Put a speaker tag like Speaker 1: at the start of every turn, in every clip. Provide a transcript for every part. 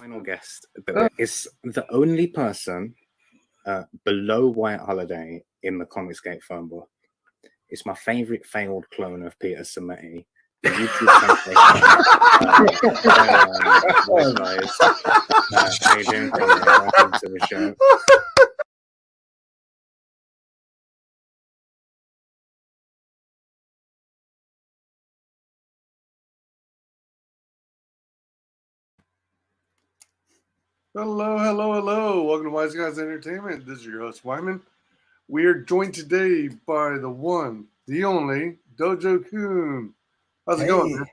Speaker 1: Final guest that is the only person below White Holiday in the Comicsgate phone book. It's my favorite failed clone of Peter Sameti. The YouTube WyzGyz. How you doing, Conrad? Welcome to the show.
Speaker 2: Hello, hello, hello. Welcome to WyzGyzEntertainment. This is your host, Wyman. We are joined today by the one, the only, Dojo Kun. How's it going, man?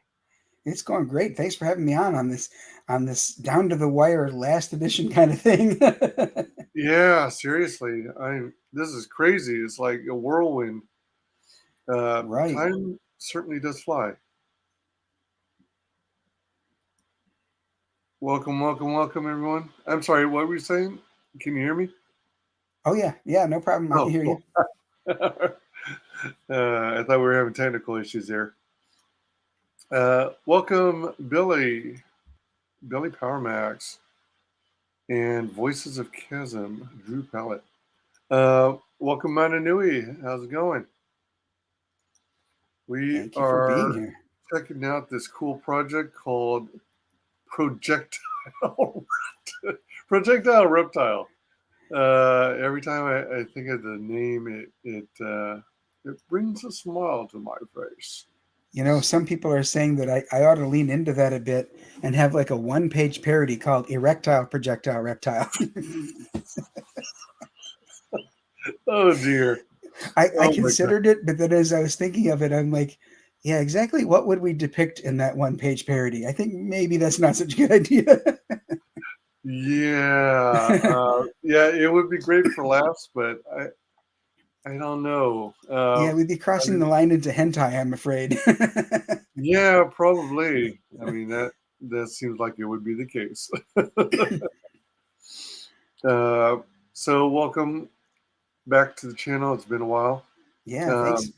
Speaker 3: It's going great. Thanks for having me on this down to the wire last edition kind of thing.
Speaker 2: Yeah, seriously. This is crazy. It's like a whirlwind.
Speaker 3: Right.
Speaker 2: Time certainly does fly. Welcome, welcome, welcome, everyone. I'm sorry, what were you saying? Can you hear me?
Speaker 3: Oh, yeah. Yeah, no problem. I can hear you.
Speaker 2: I thought we were having technical issues there. Welcome, Billy PowerMax, and Voices of Chasm, Drew Pallet. Welcome, Mananui. How's it going?
Speaker 3: Thank you for being here.
Speaker 2: Checking out this cool project called Projectile Reptile. Every time I think of the name, it brings a smile to my face.
Speaker 3: You know, some people are saying that I ought to lean into that a bit and have like a one-page parody called Erectile Projectile Reptile.
Speaker 2: Oh, dear.
Speaker 3: I considered it, but then as I was thinking of it, I'm like, yeah, exactly what would we depict in that one-page parody? I think maybe that's not such a good idea.
Speaker 2: Yeah. Yeah, it would be great for laughs, but I don't know.
Speaker 3: Yeah, we'd be crossing the line into hentai, I'm afraid.
Speaker 2: Yeah, probably. I mean, that seems like it would be the case. So welcome back to the channel. It's been a while.
Speaker 3: Yeah, thanks.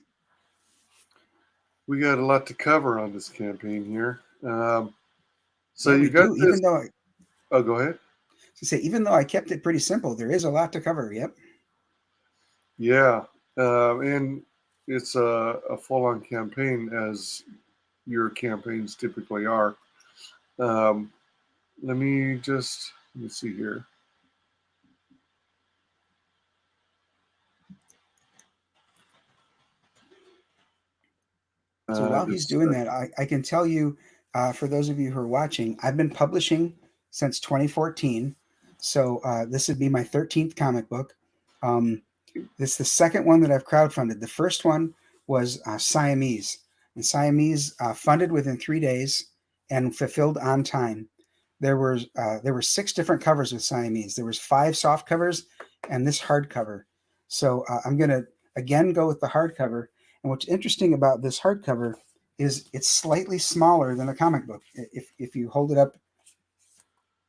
Speaker 2: We got a lot to cover on this campaign here. So
Speaker 3: yeah,
Speaker 2: you got this.
Speaker 3: Even though
Speaker 2: go ahead.
Speaker 3: Even though I kept it pretty simple, there is a lot to cover. Yep.
Speaker 2: Yeah, and it's a full-on campaign, as your campaigns typically are. Let me see here.
Speaker 3: So while he's doing that, I can tell you, for those of you who are watching, I've been publishing since 2014. So this would be my 13th comic book. This is the second one that I've crowdfunded. The first one was Siamese. And Siamese funded within 3 days and fulfilled on time. There were 6 different covers with Siamese. There was 5 soft covers and this hardcover. So I'm going to, again, go with the hardcover. And what's interesting about this hardcover is it's slightly smaller than a comic book. If you hold it up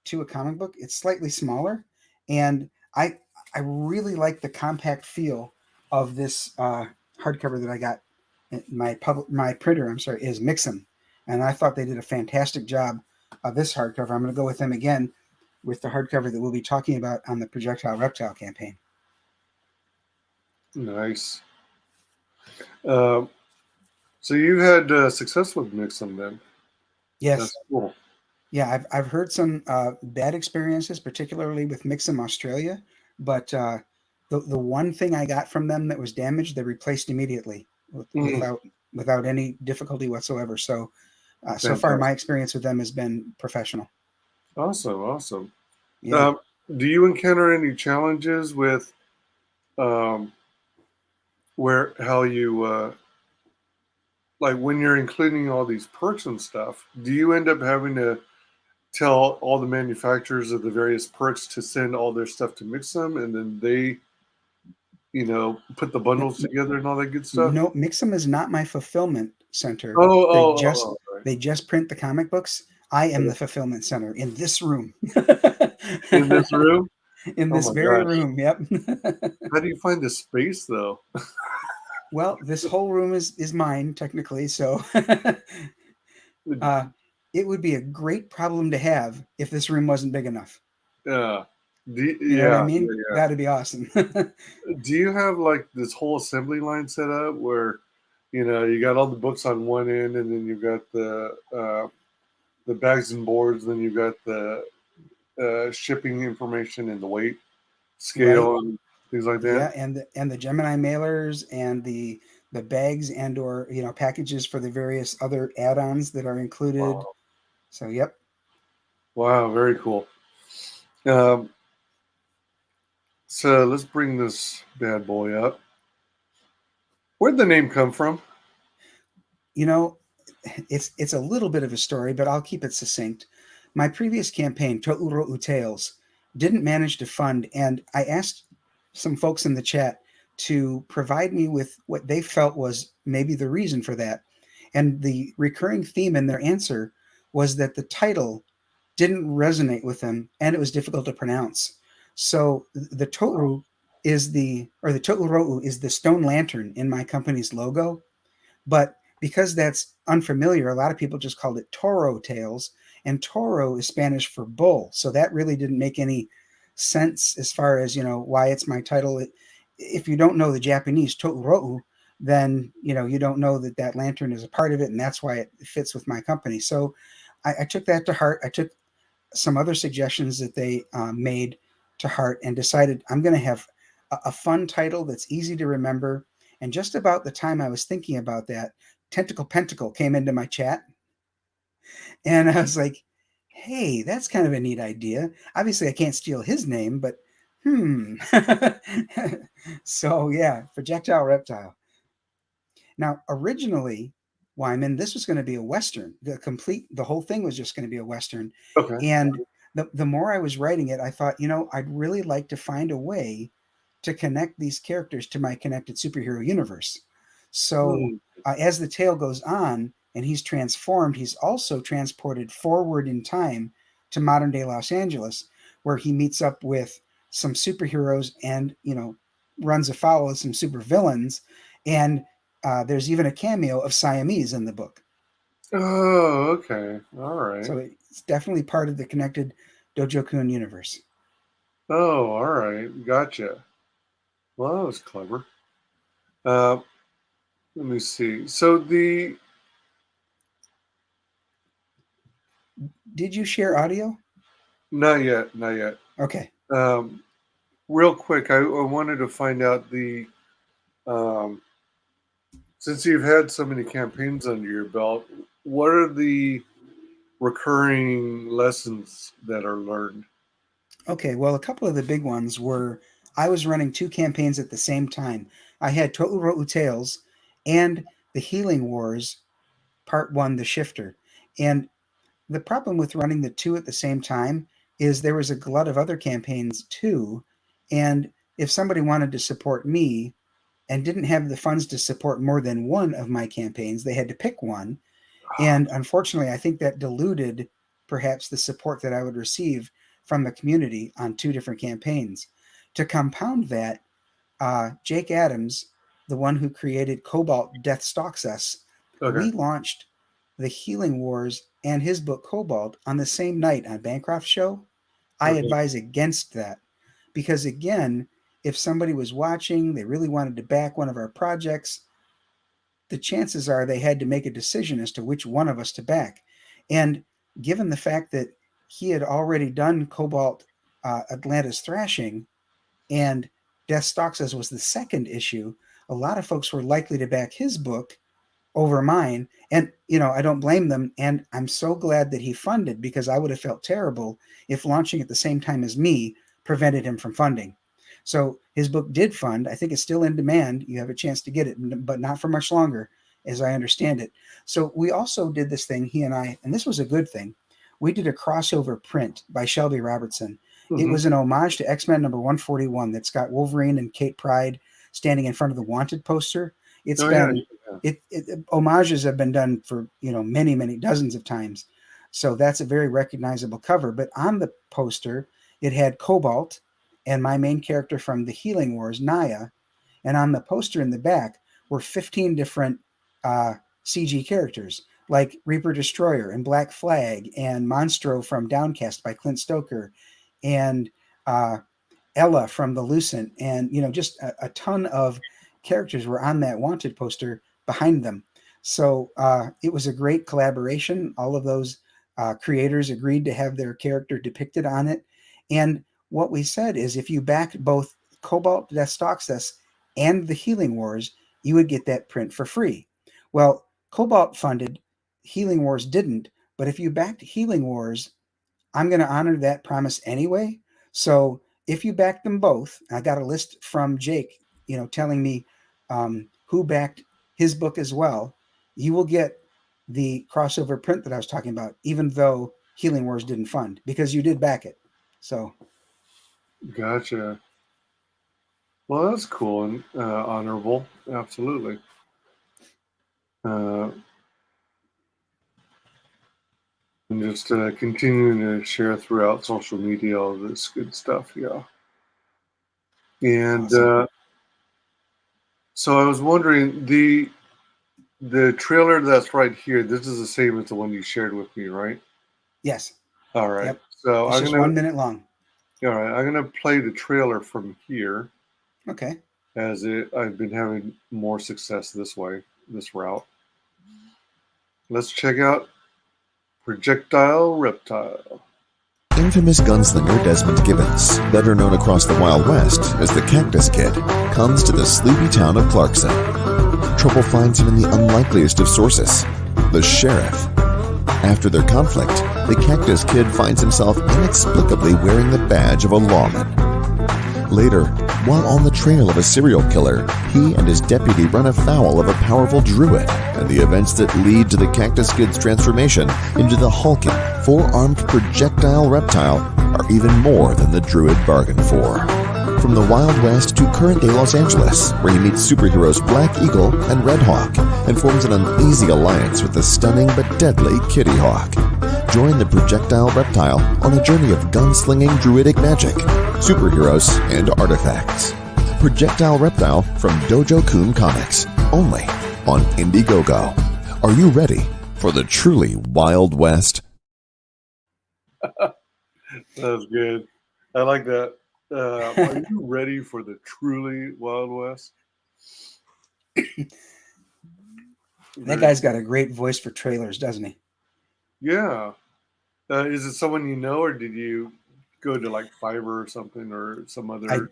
Speaker 3: to a comic book, it's slightly smaller. And I really like the compact feel of this hardcover that I got. My printer, is Mixam. And I thought they did a fantastic job of this hardcover. I'm going to go with them again with the hardcover that we'll be talking about on the Projectile Reptile campaign.
Speaker 2: Nice. So you had success with Mixam then?
Speaker 3: Yes.
Speaker 2: That's cool.
Speaker 3: Yeah, I've heard some bad experiences, particularly with Mixam Australia. But the one thing I got from them that was damaged, they replaced immediately without any difficulty whatsoever. So so far, my experience with them has been professional.
Speaker 2: Awesome.
Speaker 3: Yeah.
Speaker 2: Do you encounter any challenges with how you like when you're including all these perks and stuff? Do you end up having to tell all the manufacturers of the various perks to send all their stuff to Mixam, and then they, put the bundles together and all that good stuff?
Speaker 3: No, Mixam is not my fulfillment center. They just print the comic books. I am the fulfillment center in this room.
Speaker 2: In this room?
Speaker 3: In this very room, yep.
Speaker 2: How do you find the space, though?
Speaker 3: Well, this whole room is mine, technically, so... it would be a great problem to have if this room wasn't big enough.
Speaker 2: Yeah.
Speaker 3: You know what I mean?
Speaker 2: Yeah.
Speaker 3: That'd be awesome.
Speaker 2: Do you have like this whole assembly line set up where, you got all the books on one end, and then you've got the bags and boards, then you've got the shipping information and the weight scale
Speaker 3: Right.
Speaker 2: and things like
Speaker 3: Yeah,
Speaker 2: that?
Speaker 3: and the Gemini mailers and the bags and or packages for the various other add-ons that are included.
Speaker 2: Wow.
Speaker 3: So yep.
Speaker 2: Wow, very cool. Um, so let's bring this bad boy up. Where'd the name come from?
Speaker 3: It's a little bit of a story, but I'll keep it succinct. My previous campaign, To'uro'u Tales, didn't manage to fund, and I asked some folks in the chat to provide me with what they felt was maybe the reason for that. And the recurring theme in their answer was that the title didn't resonate with them and it was difficult to pronounce. So the To'uru the To'uro'u is the stone lantern in my company's logo. But because that's unfamiliar, a lot of people just called it Toro Tales, and Toro is Spanish for bull. So that really didn't make any sense as far as why it's my title. If you don't know the Japanese To'uro'u, then you don't know that lantern is a part of it, and that's why it fits with my company. So I took that to heart. I took some other suggestions that they made to heart and decided I'm going to have a fun title that's easy to remember. And just about the time I was thinking about that, Tentacle Pentacle came into my chat. And I was like, hey, that's kind of a neat idea. Obviously, I can't steal his name, but So, yeah, Projectile Reptile. Now, originally, Wyman, this was going to be a Western. The whole thing was just going to be a Western.
Speaker 2: Okay.
Speaker 3: And the more I was writing it, I thought, I'd really like to find a way to connect these characters to my connected superhero universe. So as the tale goes on and he's transformed, he's also transported forward in time to modern day Los Angeles, where he meets up with some superheroes and, runs afoul of some super villains. And there's even a cameo of Siamese in the book.
Speaker 2: Oh, okay. All right.
Speaker 3: So it's definitely part of the connected Dojo Kun universe.
Speaker 2: Oh, all right. Gotcha. Well, that was clever. Let me see. So
Speaker 3: Did you share audio?
Speaker 2: Not yet. Not yet.
Speaker 3: Okay.
Speaker 2: Real quick, I wanted to find out since you've had so many campaigns under your belt, what are the recurring lessons that are learned?
Speaker 3: Okay, well, a couple of the big ones were I was running 2 campaigns at the same time. I had To'uro'u Tales and the Healing Wars, Part 1, The Shifter. And the problem with running the 2 at the same time is there was a glut of other campaigns too. And if somebody wanted to support me and didn't have the funds to support more than one of my campaigns, they had to pick one. And unfortunately, I think that diluted perhaps the support that I would receive from the community on 2 different campaigns. To compound that, Jake Adams, the one who created Cobalt Death Stalks Us,
Speaker 2: Okay.
Speaker 3: we launched the Healing Wars and his book Cobalt on the same night on Bancroft's show. I advise against that because, again, if somebody was watching, they really wanted to back one of our projects, the chances are they had to make a decision as to which one of us to back. And given the fact that he had already done Cobalt Atlanta's Thrashing and Death Stalks Us was the second issue, a lot of folks were likely to back his book over mine. And, I don't blame them. And I'm so glad that he funded because I would have felt terrible if launching at the same time as me prevented him from funding. So his book did fund. I think it's still in demand. You have a chance to get it, but not for much longer, as I understand it. So we also did this thing, he and I, and this was a good thing. We did a crossover print by Shelby Robertson. It was an homage to X-Men number 141 that's got Wolverine and Kate Pryde standing in front of the Wanted poster. It's homages have been done for, many, many dozens of times. So that's a very recognizable cover. But on the poster, it had Cobalt and my main character from the Healing Wars, Naya. And on the poster in the back were 15 different CG characters. like Reaper Destroyer and Black Flag and Monstro from Downcast by Clint Stoker and Ella from The Lucent, and just a ton of characters were on that wanted poster behind them. So it was a great collaboration. All of those creators agreed to have their character depicted on it. And what we said is if you backed both Cobalt Death Stalks Us and the Healing Wars, you would get that print for free. Well, Cobalt funded, Healing Wars didn't, but if you backed Healing Wars, I'm going to honor that promise anyway. So if you back them both, I got a list from Jake, telling me who backed his book as well. You will get the crossover print that I was talking about, even though Healing Wars didn't fund, because you did back it. So,
Speaker 2: Gotcha. Well, that's cool and honorable. Absolutely. And just continuing to share throughout social media all this good stuff. Yeah. And
Speaker 3: awesome.
Speaker 2: so I was wondering, the trailer that's right here, this is the same as the one you shared with me, right?
Speaker 3: Yes.
Speaker 2: All right.
Speaker 3: Yep.
Speaker 2: So
Speaker 3: It's just 1 minute long.
Speaker 2: All right. I'm gonna play the trailer from here.
Speaker 3: Okay.
Speaker 2: As I've been having more success this route. Let's check out Projectile Reptile.
Speaker 4: Infamous gunslinger Desmond Gibbons, better known across the Wild West as the Cactus Kid, comes to the sleepy town of Clarkson. Trouble finds him in the unlikeliest of sources, the sheriff. After their conflict, the Cactus Kid finds himself inexplicably wearing the badge of a lawman. Later, while on the trail of a serial killer, he and his deputy run afoul of a powerful druid, and the events that lead to the Cactus Kid's transformation into the hulking, four-armed projectile reptile are even more than the druid bargained for. From the Wild West to current-day Los Angeles, where he meets superheroes Black Eagle and Red Hawk, and forms an uneasy alliance with the stunning but deadly Kitty Hawk. Join the Projectile Reptile on a journey of gunslinging druidic magic, superheroes, and artifacts. Projectile Reptile from Dojo Kun Comics, only on Indiegogo. Are you ready for the truly Wild West?
Speaker 2: That's good. I like that. Are you ready for the truly Wild West?
Speaker 3: That guy's got a great voice for trailers, doesn't he?
Speaker 2: Yeah. Is it someone you know, or did you go to like Fiverr or something, or some other?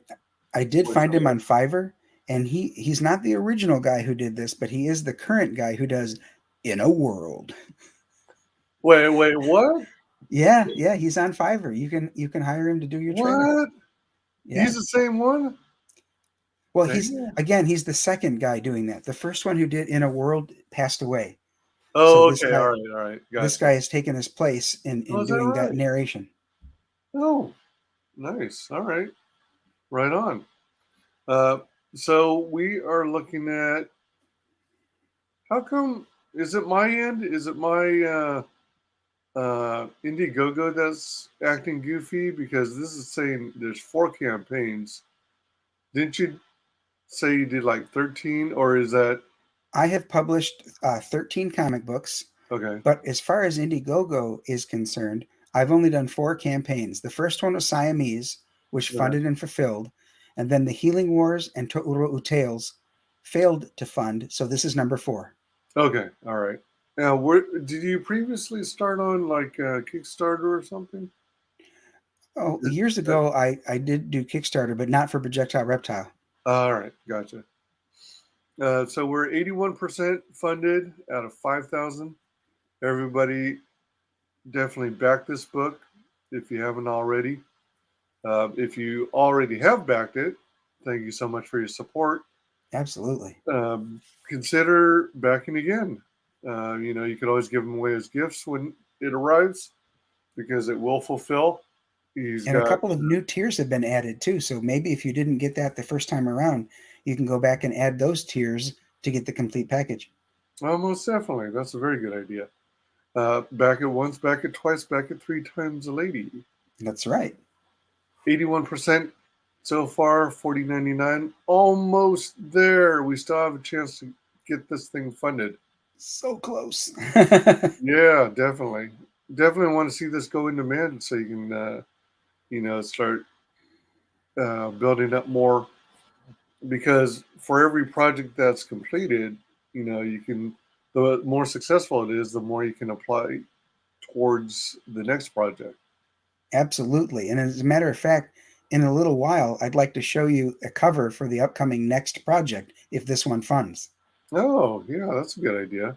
Speaker 3: I did find him on Fiverr, and he's not the original guy who did this, but he is the current guy who does In a World.
Speaker 2: Wait, what?
Speaker 3: Yeah, he's on Fiverr. You can hire him to do your trailer.
Speaker 2: What?
Speaker 3: Yeah.
Speaker 2: He's the same one?
Speaker 3: Well, he's the second guy doing that. The first one who did In a World passed away.
Speaker 2: Oh,
Speaker 3: so
Speaker 2: okay. All right. Gotcha.
Speaker 3: This guy has taken his place in doing that narration.
Speaker 2: Oh, nice. All right. Right on. So we are looking at, how come, is it my end? Is it my Indiegogo that's acting goofy? Because this is saying there's 4 campaigns. Didn't you say you did like 13, or is that?
Speaker 3: I have published 13 comic books.
Speaker 2: Okay.
Speaker 3: But as far as Indiegogo is concerned, I've only done 4 campaigns. The first one was Siamese, which funded and fulfilled. And then the Healing Wars and To'uru Tales failed to fund. So this is number 4.
Speaker 2: Okay. All right. Now, did you previously start on like Kickstarter or something?
Speaker 3: Oh, years ago, I did do Kickstarter, but not for Projectile Reptile.
Speaker 2: All right. Gotcha. So we're 81% funded out of 5,000. Everybody definitely back this book if you haven't already. If you already have backed it, thank you so much for your support.
Speaker 3: Absolutely.
Speaker 2: Consider backing again. You could always give them away as gifts when it arrives, because it will fulfill.
Speaker 3: A couple of new tiers have been added too. So maybe if you didn't get that the first time around, you can go back and add those tiers to get the complete package.
Speaker 2: Well, most definitely. That's a very good idea. Back it once, back it twice, back it 3 times a lady.
Speaker 3: That's right.
Speaker 2: 81% so far, $40.99. Almost there. We still have a chance to get this thing funded.
Speaker 3: So close.
Speaker 2: Yeah, definitely want to see this go into mint so you can start building up more, because for every project that's completed, you can, the more successful it is, the more you can apply towards the next project.
Speaker 3: Absolutely. And as a matter of fact, in a little while, I'd like to show you a cover for the upcoming next project if this one funds.
Speaker 2: Oh, yeah, that's a good idea.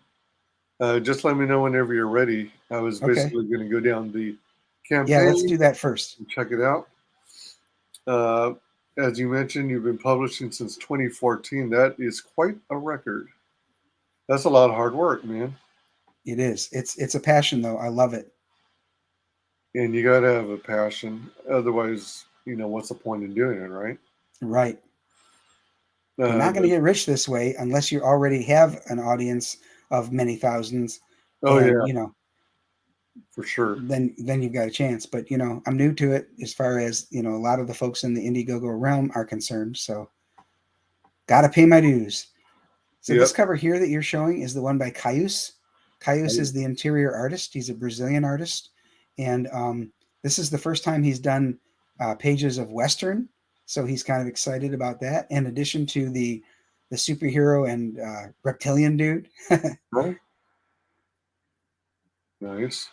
Speaker 2: Just let me know whenever you're ready. I was
Speaker 3: Okay.
Speaker 2: basically going to go down the
Speaker 3: Yeah, let's
Speaker 2: campaign
Speaker 3: do that first.
Speaker 2: and check it out. As you mentioned, you've been publishing since 2014. That is quite a record. That's a lot of hard work, man.
Speaker 3: It is. It's a passion though. I love it.
Speaker 2: And you got to have a passion. Otherwise, what's the point in doing it, right?
Speaker 3: Right. You're not going to get rich this way unless you already have an audience of many thousands.
Speaker 2: Oh,
Speaker 3: and,
Speaker 2: yeah, for sure.
Speaker 3: then you've got a chance. But I'm new to it as far as a lot of the folks in the Indiegogo realm are concerned. So gotta pay my dues. So
Speaker 2: Yep.
Speaker 3: this cover here that you're showing is the one by Caius. Caius is the interior artist. He's a Brazilian artist, and this is the first time he's done pages of Western. So he's kind of excited about that. In addition to the superhero and reptilian dude.
Speaker 2: Right. Nice.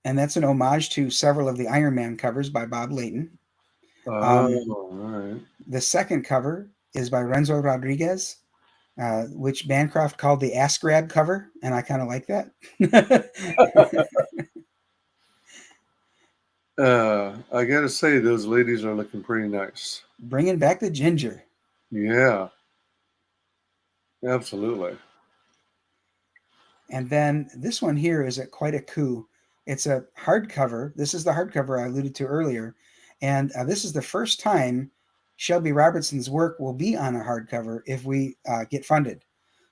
Speaker 3: And that's an homage to several of the Iron Man covers by Bob Layton.
Speaker 2: All right.
Speaker 3: The second cover is by Renzo Rodriguez, which Bancroft called the ass grab cover, and I kind of like that.
Speaker 2: I gotta say, those ladies are looking pretty nice.
Speaker 3: Bringing back the ginger.
Speaker 2: Yeah, absolutely.
Speaker 3: And then this one here is quite a coup. It's a hardcover. This is the hardcover I alluded to earlier. And this is the first time Shelby Robertson's work will be on a hardcover if we get funded.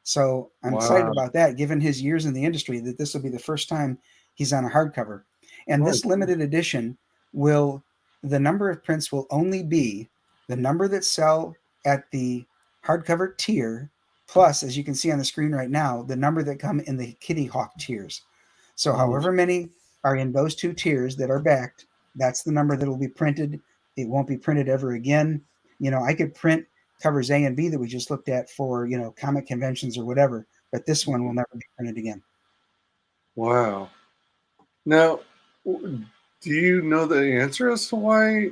Speaker 3: So I'm excited about that, given his years in the industry, that this will be the first time he's on a hardcover. And this limited edition the number of prints will only be the number that sell at the hardcover tier, plus, as you can see on the screen right now, the number that come in the Kitty Hawk tiers. So however many are in those two tiers that are backed, that's the number that will be printed. It won't be printed ever again. I could print covers A and B that we just looked at for, comic conventions or whatever, but this one will never be printed again.
Speaker 2: Wow. Now, do you know the answer as to why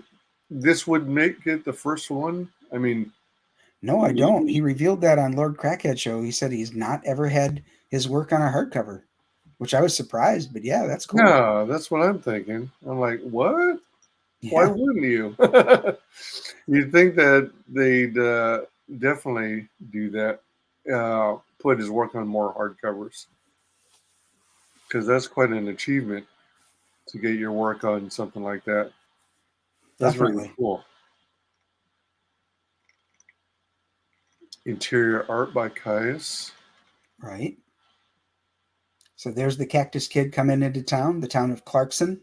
Speaker 2: this would make it the first one? I mean,
Speaker 3: no, I don't. He revealed that on Lord Crackhead Show. He said he's not ever had his work on a hardcover, which I was surprised, but yeah, that's cool.
Speaker 2: Yeah, that's what I'm thinking. I'm like, what? Yeah. Why wouldn't you? You'd think that they'd definitely do that, put his work on more hardcovers, because that's quite an achievement to get your work on something like that. That's really cool. Interior art by Caius.
Speaker 3: Right. So there's the Cactus Kid coming into town, the town of Clarkson.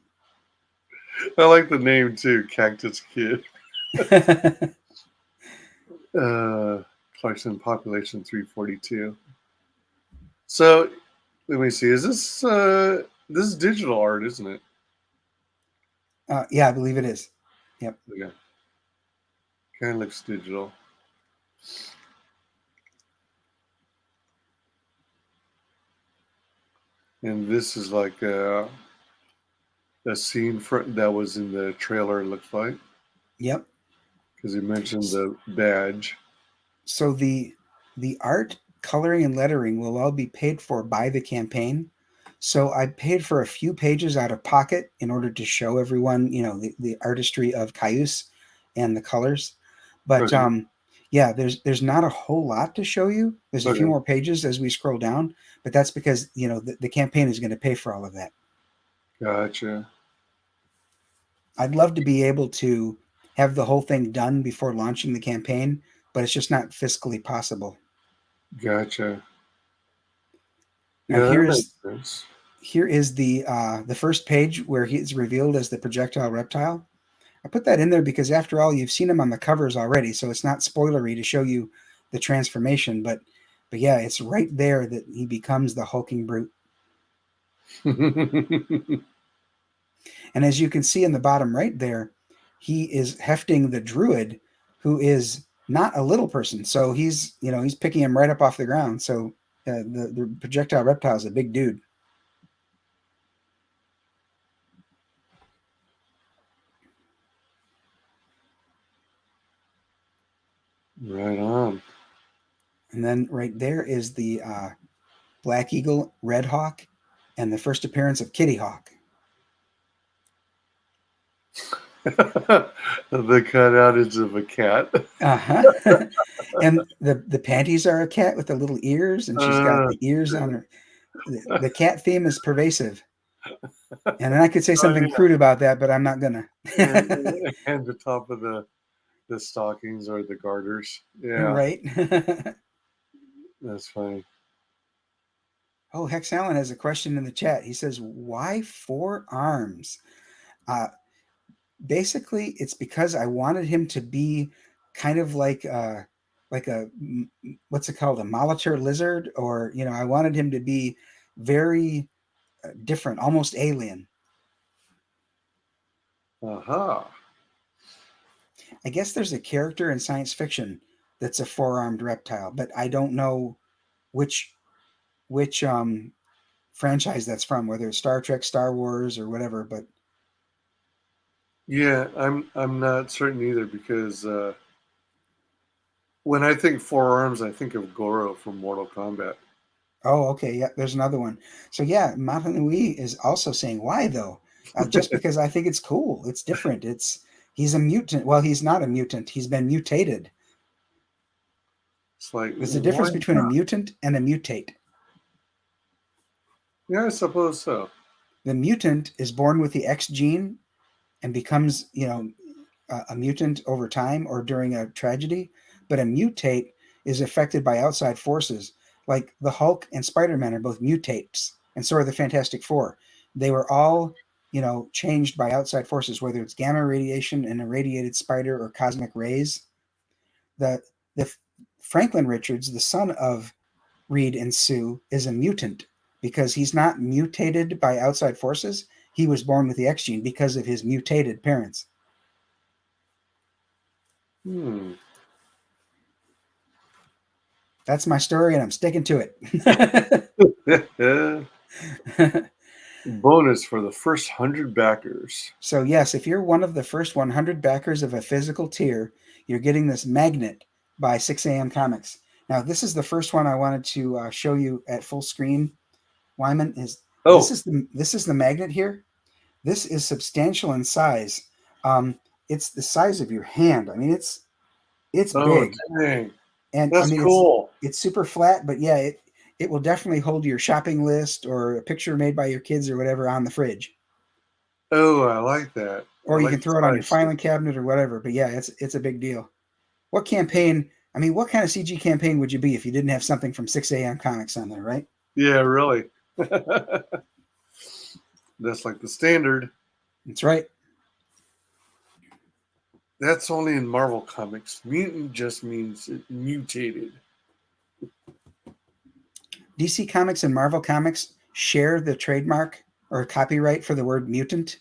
Speaker 2: I like the name too, Cactus Kid. Clarkson, population 342. So let me see. Is this this is digital art, isn't it?
Speaker 3: Yeah, I believe it is. Yep.
Speaker 2: Yeah. Kind of looks digital. And this is like a scene that was in the trailer, it looks like.
Speaker 3: Yep.
Speaker 2: Because he mentioned the badge.
Speaker 3: So the art, coloring, and lettering will all be paid for by the campaign. So I paid for a few pages out of pocket in order to show everyone, the artistry of Caius and the colors. But yeah, there's not a whole lot to show you. There's a few more pages as we scroll down, but that's because the campaign is going to pay for all of that.
Speaker 2: Gotcha.
Speaker 3: I'd love to be able to have the whole thing done before launching the campaign, but it's just not fiscally possible.
Speaker 2: Gotcha.
Speaker 3: Now here is the first page where he's revealed as the Projectile Reptile. I put that in there because, after all, you've seen him on the covers already, so it's not spoilery to show you the transformation. But But yeah, it's right there that he becomes the hulking brute. And as you can see in the bottom right there, he is hefting the druid, who is not a little person. So he's picking him right up off the ground. So the projectile reptile is a big dude.
Speaker 2: Right on.
Speaker 3: And then right there is the Black Eagle, Red Hawk, and the first appearance of Kitty Hawk.
Speaker 2: The cutout is of a cat.
Speaker 3: Uh-huh. And the panties are a cat with the little ears, and she's got the ears on her. The cat theme is pervasive. And then I could say something crude about that, but I'm not gonna.
Speaker 2: And the top of the stockings or the garters. Yeah.
Speaker 3: Right.
Speaker 2: That's funny.
Speaker 3: Oh, Hex Allen has a question in the chat. He says, why 4 arms? Basically, it's because I wanted him to be kind of like a what's it called, a molitor lizard, or I wanted him to be very different, almost alien.
Speaker 2: Uh-huh.
Speaker 3: I guess there's a character in science fiction that's a 4-armed reptile, but I don't know which franchise that's from, whether it's Star Trek, Star Wars, or whatever. But
Speaker 2: yeah, I'm not certain either, because when I think 4 arms, I think of Goro from Mortal Kombat.
Speaker 3: Oh, okay, yeah, there's another one. So yeah, Matanui is also saying, why though? Just because I think it's cool. It's different. He's a mutant. Well, he's not a mutant. He's been mutated.
Speaker 2: It's like,
Speaker 3: There's a difference between a mutant and a mutate.
Speaker 2: Yeah, I suppose so.
Speaker 3: The mutant is born with the X gene and becomes, a mutant over time or during a tragedy. But a mutate is affected by outside forces. Like the Hulk and Spider-Man are both mutates, and so are the Fantastic Four. They were all, changed by outside forces, whether it's gamma radiation, an irradiated spider, or cosmic rays. The Franklin Richards, the son of Reed and Sue, is a mutant because he's not mutated by outside forces. He was born with the X gene because of his mutated parents. That's my story, and I'm sticking to it.
Speaker 2: Bonus for the first 100 backers.
Speaker 3: So yes, if you're one of the first 100 backers of a physical tier, you're getting this magnet by 6 a.m. Comics. Now, this is the first one I wanted to show you at full screen. Wyman, this is the magnet here. This is substantial in size. It's the size of your hand. I mean, it's big.
Speaker 2: Dang.
Speaker 3: And
Speaker 2: that's cool.
Speaker 3: It's super flat, but yeah, it will definitely hold your shopping list or a picture made by your kids or whatever on the fridge.
Speaker 2: Oh, I like that.
Speaker 3: Or you can throw it on your filing cabinet or whatever. But yeah, it's a big deal. What kind of CG campaign would you be if you didn't have something from 6 a.m. Comics on there, right?
Speaker 2: Yeah, really. That's like the standard.
Speaker 3: That's right.
Speaker 2: That's only in Marvel Comics. Mutant just means it mutated.
Speaker 3: DC Comics and Marvel Comics share the trademark or copyright for the word mutant.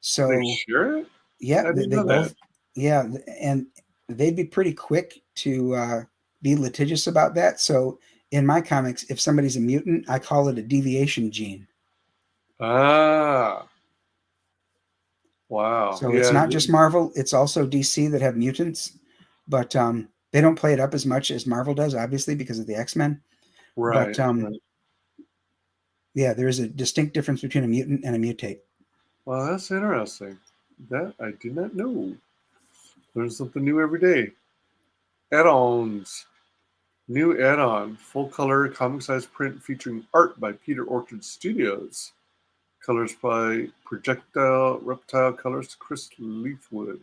Speaker 3: So
Speaker 2: they share it?
Speaker 3: Yeah, they both. Yeah, and they'd be pretty quick to be litigious about that. So in my comics, if somebody's a mutant, I call it a deviation gene.
Speaker 2: Ah. Wow.
Speaker 3: So it's not just Marvel, it's also DC that have mutants, but they don't play it up as much as Marvel does, obviously, because of the X-Men.
Speaker 2: Right.
Speaker 3: But yeah, there is a distinct difference between a mutant and a mutate.
Speaker 2: Well, that's interesting. That I did not know. Learn something new every day. Add-ons. New add-on. Full-color comic-sized print featuring art by Peter Orchard Studios. Colors by Projectile Reptile, colors to Chris Leithwood.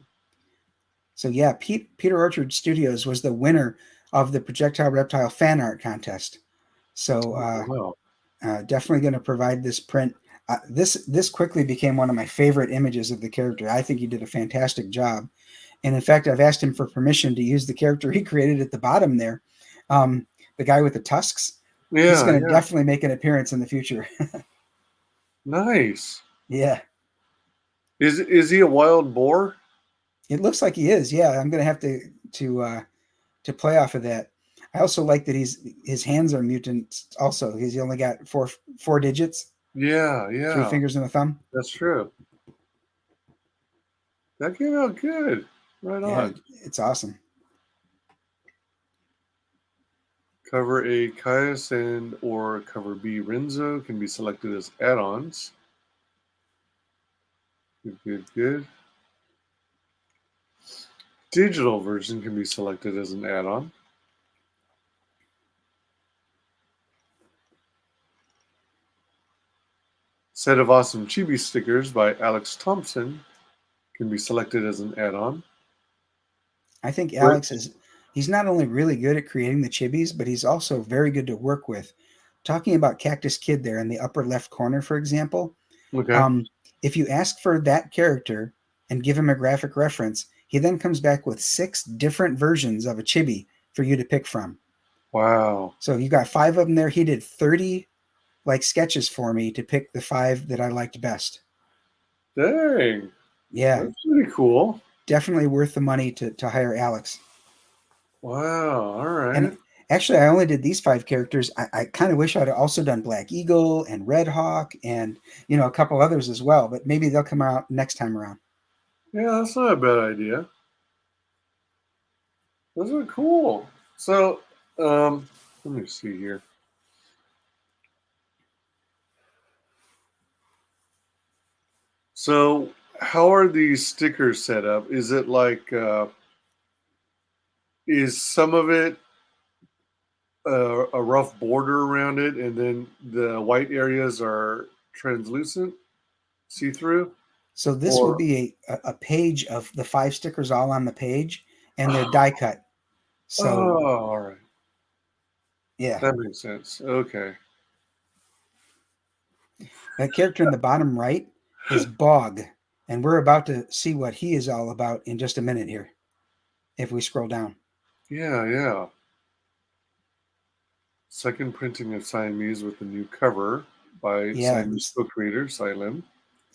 Speaker 3: So yeah, Peter Orchard Studios was the winner of the Projectile Reptile fan art contest. So definitely going to provide this print. This quickly became one of my favorite images of the character. I think he did a fantastic job. And in fact, I've asked him for permission to use the character he created at the bottom there. the guy with the tusks. He's
Speaker 2: Yeah,
Speaker 3: going to
Speaker 2: yeah.
Speaker 3: definitely make an appearance in the future.
Speaker 2: Nice.
Speaker 3: Yeah,
Speaker 2: Is he a wild boar?
Speaker 3: it looks like he is. Yeah, I'm going to have to play off of that. I also like that his hands are mutant. Also, he's only got four digits,
Speaker 2: Yeah,
Speaker 3: 3
Speaker 2: yeah.
Speaker 3: fingers and a thumb.
Speaker 2: That's true. That came out good. Right
Speaker 3: Yeah,
Speaker 2: on.
Speaker 3: it's awesome.
Speaker 2: Cover A Caius and or cover B Renzo can be selected as add-ons. Good, good, good. Digital version can be selected as an add-on. Set of Awesome Chibi stickers by Alex Thompson can be selected as an add-on.
Speaker 3: I think Alex he's not only really good at creating the chibis, but he's also very good to work with. Talking about Cactus Kid there in the upper left corner, for example,
Speaker 2: Okay.
Speaker 3: if you ask for that character and give him a graphic reference, he then comes back with 6 different versions of a chibi for you to pick from.
Speaker 2: Wow.
Speaker 3: So you got 5 of them there. He did 30 like sketches for me to pick the 5 that I liked best.
Speaker 2: Dang.
Speaker 3: Yeah,
Speaker 2: That's pretty cool.
Speaker 3: definitely worth the money to hire Alex.
Speaker 2: Wow. All right.
Speaker 3: And actually, I only did these 5 characters. I kind of wish I'd also done Black Eagle and Red Hawk and, a couple others as well, but maybe they'll come out next time around.
Speaker 2: Yeah, that's not a bad idea. Those are cool. So, let me see here. So, how are these stickers set up? Is it like, is some of it a rough border around it, and then the white areas are translucent, see-through?
Speaker 3: So this will be a page of the 5 stickers all on the page, and they're
Speaker 2: Oh.
Speaker 3: die cut. So,
Speaker 2: Oh, all right.
Speaker 3: yeah.
Speaker 2: That makes sense. Okay.
Speaker 3: That character in the bottom right is Bog, and we're about to see what he is all about in just a minute here, if we scroll down.
Speaker 2: Yeah, yeah. Second printing of Siamese with a new cover by Siamese co-creator Silim.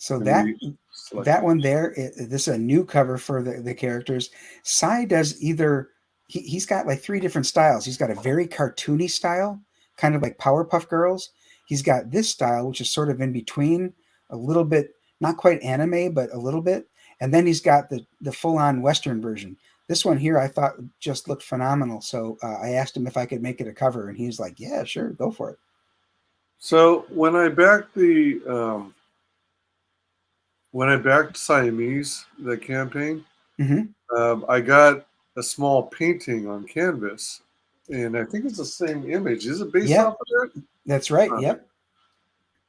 Speaker 3: So that one there, this is a new cover for the characters. Sai does either, he's got like 3 different styles. He's got a very cartoony style, kind of like Powerpuff Girls. He's got this style, which is sort of in between, a little bit, not quite anime, but a little bit. And then he's got the full-on Western version. This one here, I thought just looked phenomenal. So I asked him if I could make it a cover, and he's like, yeah, sure, go for it.
Speaker 2: So when I backed Siamese, the campaign, I got a small painting on canvas, and I think it's the same image. Is it based off of that?
Speaker 3: That's right. Yep.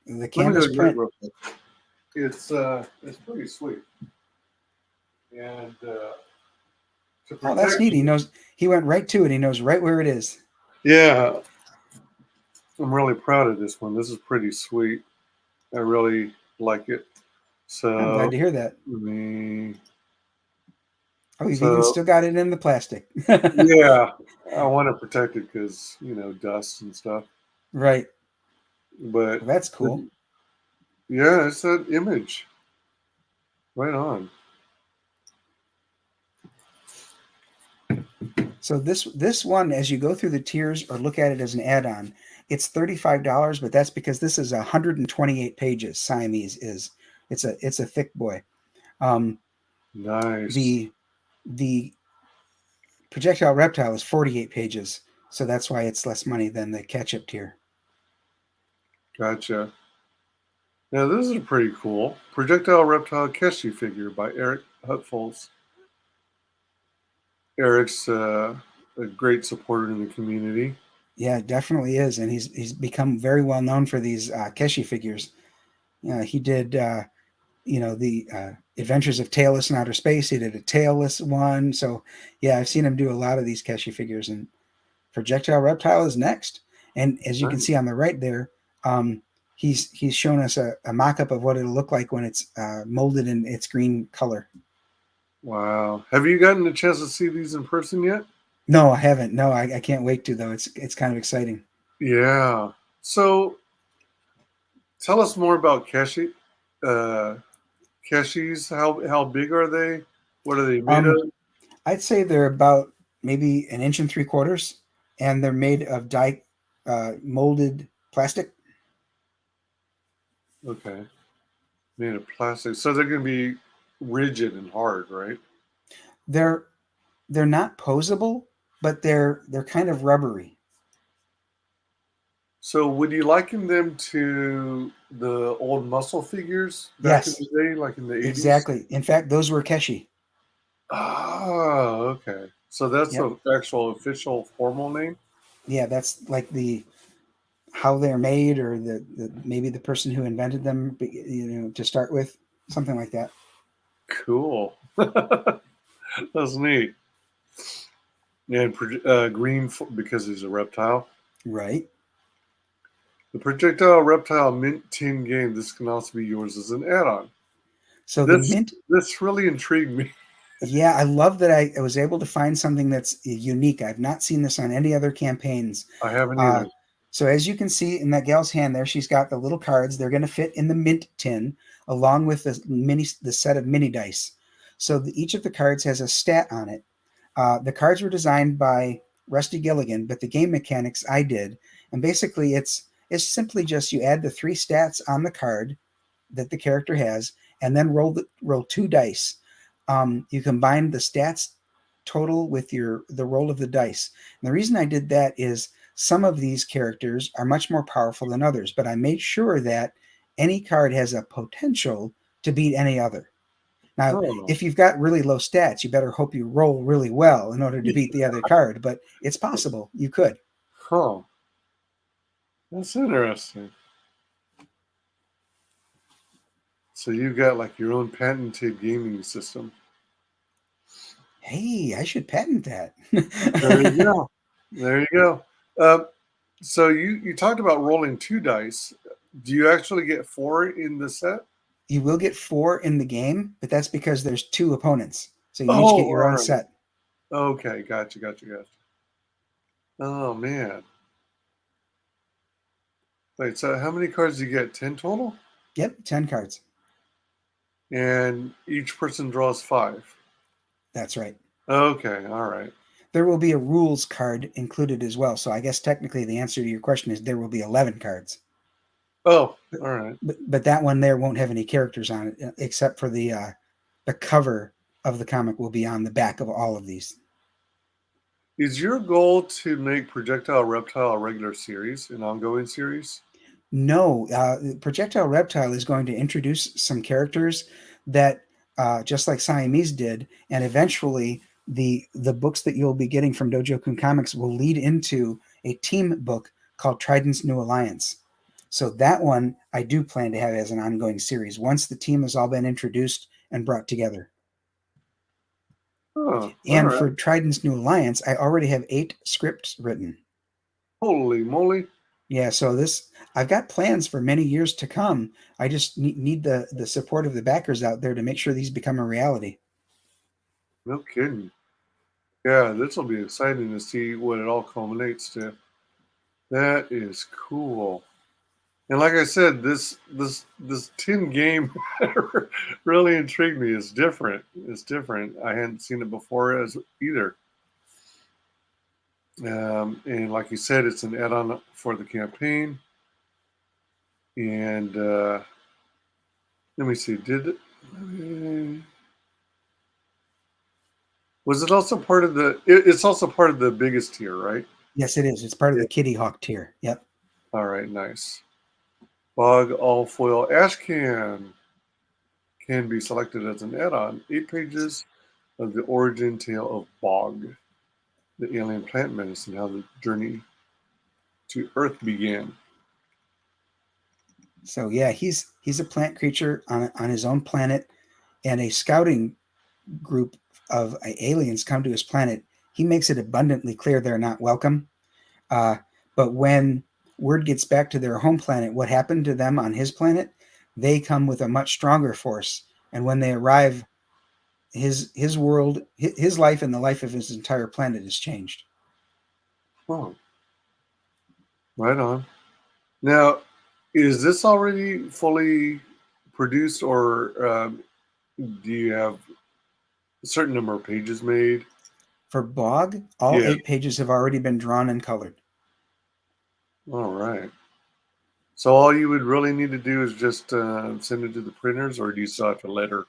Speaker 3: The canvas print.
Speaker 2: It's pretty sweet. And
Speaker 3: oh, that's neat. He went right to it. He knows right where it is.
Speaker 2: Yeah. I'm really proud of this one. This is pretty sweet. I really like it. So
Speaker 3: I'm glad to hear that. Oh, you've even still got it in the plastic.
Speaker 2: Yeah. I want to protect it because, dust and stuff.
Speaker 3: Right.
Speaker 2: But
Speaker 3: that's cool.
Speaker 2: Yeah, it's that image. Right on.
Speaker 3: So this one, as you go through the tiers or look at it as an add-on, it's $35, but that's because this is 128 pages. Siamese is. It's a thick boy.
Speaker 2: Nice.
Speaker 3: The Projectile Reptile is 48 pages, so that's why it's less money than the catch-up tier.
Speaker 2: Gotcha. Now this is pretty cool. Projectile Reptile Keshi figure by Eric Hutfels. Eric's a great supporter in the community.
Speaker 3: Yeah, definitely is, and he's become very well known for these Keshi figures. He did, the Adventures of Tailless in Outer Space. He did a tailless one. So, yeah, I've seen him do a lot of these Keshi figures, and Projectile Reptile is next. And as you can see on the right there, he's shown us a mock-up of what it'll look like when it's molded in its green color.
Speaker 2: Wow. Have you gotten a chance to see these in person yet?
Speaker 3: No, I haven't. No, I can't wait to though. It's kind of exciting.
Speaker 2: Yeah. So tell us more about Keshi. Keshis. How big are they? What are they made of?
Speaker 3: I'd say they're about maybe 1.75 inches, and they're made of die molded plastic.
Speaker 2: Okay. Made of plastic. So they're going to be rigid and hard, right?
Speaker 3: They're not posable, but they're kind of rubbery.
Speaker 2: So would you liken them to the old muscle figures back in
Speaker 3: Yes,
Speaker 2: the day, like in the 80s?
Speaker 3: exactly. In fact, those were Keshi.
Speaker 2: Oh, okay. So that's
Speaker 3: Yep.
Speaker 2: the actual official formal name?
Speaker 3: Yeah, that's like how they're made, or the maybe the person who invented them, to start with, something like that.
Speaker 2: Cool. That's neat. And green because he's a reptile.
Speaker 3: Right.
Speaker 2: The Projectile Reptile Mint Tin game. This can also be yours as an add-on.
Speaker 3: So
Speaker 2: This really intrigued me.
Speaker 3: Yeah, I love that I was able to find something that's unique. I've not seen this on any other campaigns.
Speaker 2: I haven't either.
Speaker 3: So as you can see in that gal's hand there, she's got the little cards. They're going to fit in the mint tin along with the set of mini dice. So each of the cards has a stat on it. The cards were designed by Rusty Gilligan, but the game mechanics I did. And basically it's simply just you add the 3 stats on the card that the character has, and then roll 2 dice. You combine the stats total with the roll of the dice. And the reason I did that is some of these characters are much more powerful than others, but I made sure that any card has a potential to beat any other. Now, if you've got really low stats, you better hope you roll really well in order to beat the other card, but it's possible you could.
Speaker 2: Huh. That's interesting. So you got like your own patented gaming system.
Speaker 3: Hey, I should patent that.
Speaker 2: There you go. There you go. So you talked about rolling 2 dice. Do you actually get 4 in the set?
Speaker 3: You will get 4 in the game, but that's because there's 2 opponents. So you each get your own set.
Speaker 2: Okay, gotcha. Oh, man. Wait, so how many cards do you get? 10 total?
Speaker 3: Yep, 10 cards.
Speaker 2: And each person draws 5.
Speaker 3: That's right.
Speaker 2: Okay, all right.
Speaker 3: There will be a rules card included as well. So I guess technically the answer to your question is there will be 11 cards.
Speaker 2: Oh, all right.
Speaker 3: But that one there won't have any characters on it, except for the cover of the comic will be on the back of all of these.
Speaker 2: Is your goal to make Projectile Reptile a regular series, an ongoing series?
Speaker 3: No, Projectile Reptile is going to introduce some characters that, just like Siamese did, and eventually the books that you'll be getting from Dojo Kun Comics will lead into a team book called Trident's New Alliance. So that one I do plan to have as an ongoing series once the team has all been introduced and brought together.
Speaker 2: Oh,
Speaker 3: and for Trident's New Alliance, I already have 8 scripts written.
Speaker 2: Holy moly.
Speaker 3: Yeah, so I've got plans for many years to come. I just need the support of the backers out there to make sure these become a reality.
Speaker 2: No kidding. Yeah, this will be exciting to see what it all culminates to. That is cool. And like I said, this tin game really intrigued me. It's different. I hadn't seen it before either. And like you said, it's an add-on for the campaign. And let me see, was it also part of it's also part of the biggest tier, right?
Speaker 3: Yes, it is. It's part of the Kitty Hawk tier. Yep.
Speaker 2: All right, nice. Bog All Foil Ash Can be selected as an add-on. 8 pages of the origin tale of Bog, the alien plant medicine, how the journey to Earth began.
Speaker 3: So yeah, he's a plant creature on his own planet, and a scouting group of aliens come to his planet. He makes it abundantly clear they're not welcome. But when word gets back to their home planet, what happened to them on his planet, they come with a much stronger force. And when they arrive his world, his life, and the life of his entire planet has changed.
Speaker 2: Oh, right on. Now, is this already fully produced, or do you have a certain number of pages made?
Speaker 3: For Bog, all
Speaker 2: Yeah.
Speaker 3: 8 pages have already been drawn and colored.
Speaker 2: All right. So all you would really need to do is just send it to the printers, or do you still have to letter?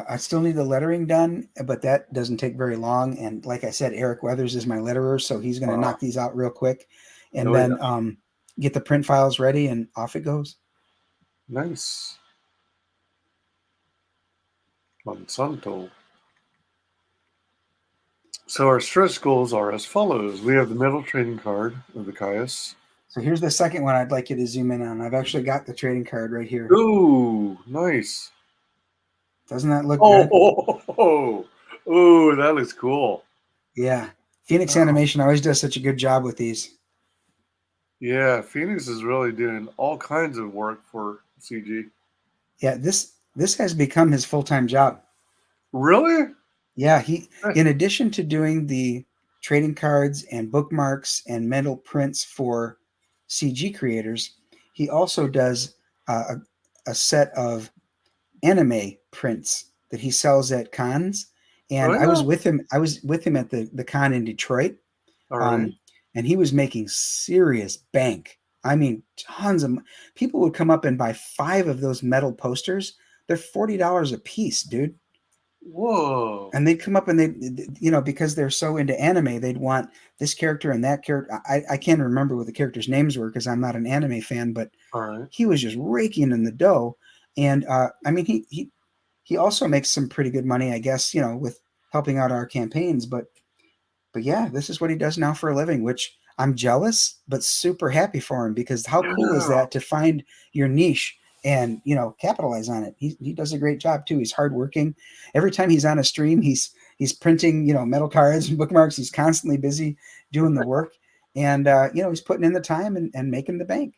Speaker 3: I still need the lettering done, but that doesn't take very long. And like I said, Eric Weathers is my letterer, so he's going to knock these out real quick, and then get the print files ready, and off it goes.
Speaker 2: Nice. Monsanto. So our stretch goals are as follows. We have the metal trading card of the Caius.
Speaker 3: So here's the second one I'd like you to zoom in on. I've actually got the trading card right here.
Speaker 2: Ooh, nice.
Speaker 3: Doesn't that look good?
Speaker 2: Oh, that looks cool.
Speaker 3: Yeah. Phoenix Animation always does such a good job with these.
Speaker 2: Yeah, Phoenix is really doing all kinds of work for CG.
Speaker 3: Yeah, this has become his full-time job.
Speaker 2: Really?
Speaker 3: Yeah, he, in addition to doing the trading cards and bookmarks and metal prints for CG creators, he also does a set of anime prints that he sells at cons. And I was with him. I was with him at the con in Detroit,
Speaker 2: All right.
Speaker 3: and he was making serious bank. I mean, tons of people would come up and buy 5 of those metal posters. They're $40 a piece, dude.
Speaker 2: Whoa.
Speaker 3: And they'd come up and they, because they're so into anime, they'd want this character and that character. I can't remember what the characters' names were because I'm not an anime fan, but
Speaker 2: All right.
Speaker 3: he was just raking in the dough. And I mean, he also makes some pretty good money, I guess, with helping out our campaigns. But yeah, this is what he does now for a living, which I'm jealous, but super happy for him, because how cool is that to find your niche and, capitalize on it. He does a great job too. He's hardworking. Every time he's on a stream, he's printing, metal cards and bookmarks. He's constantly busy doing the work, and, he's putting in the time and making the bank.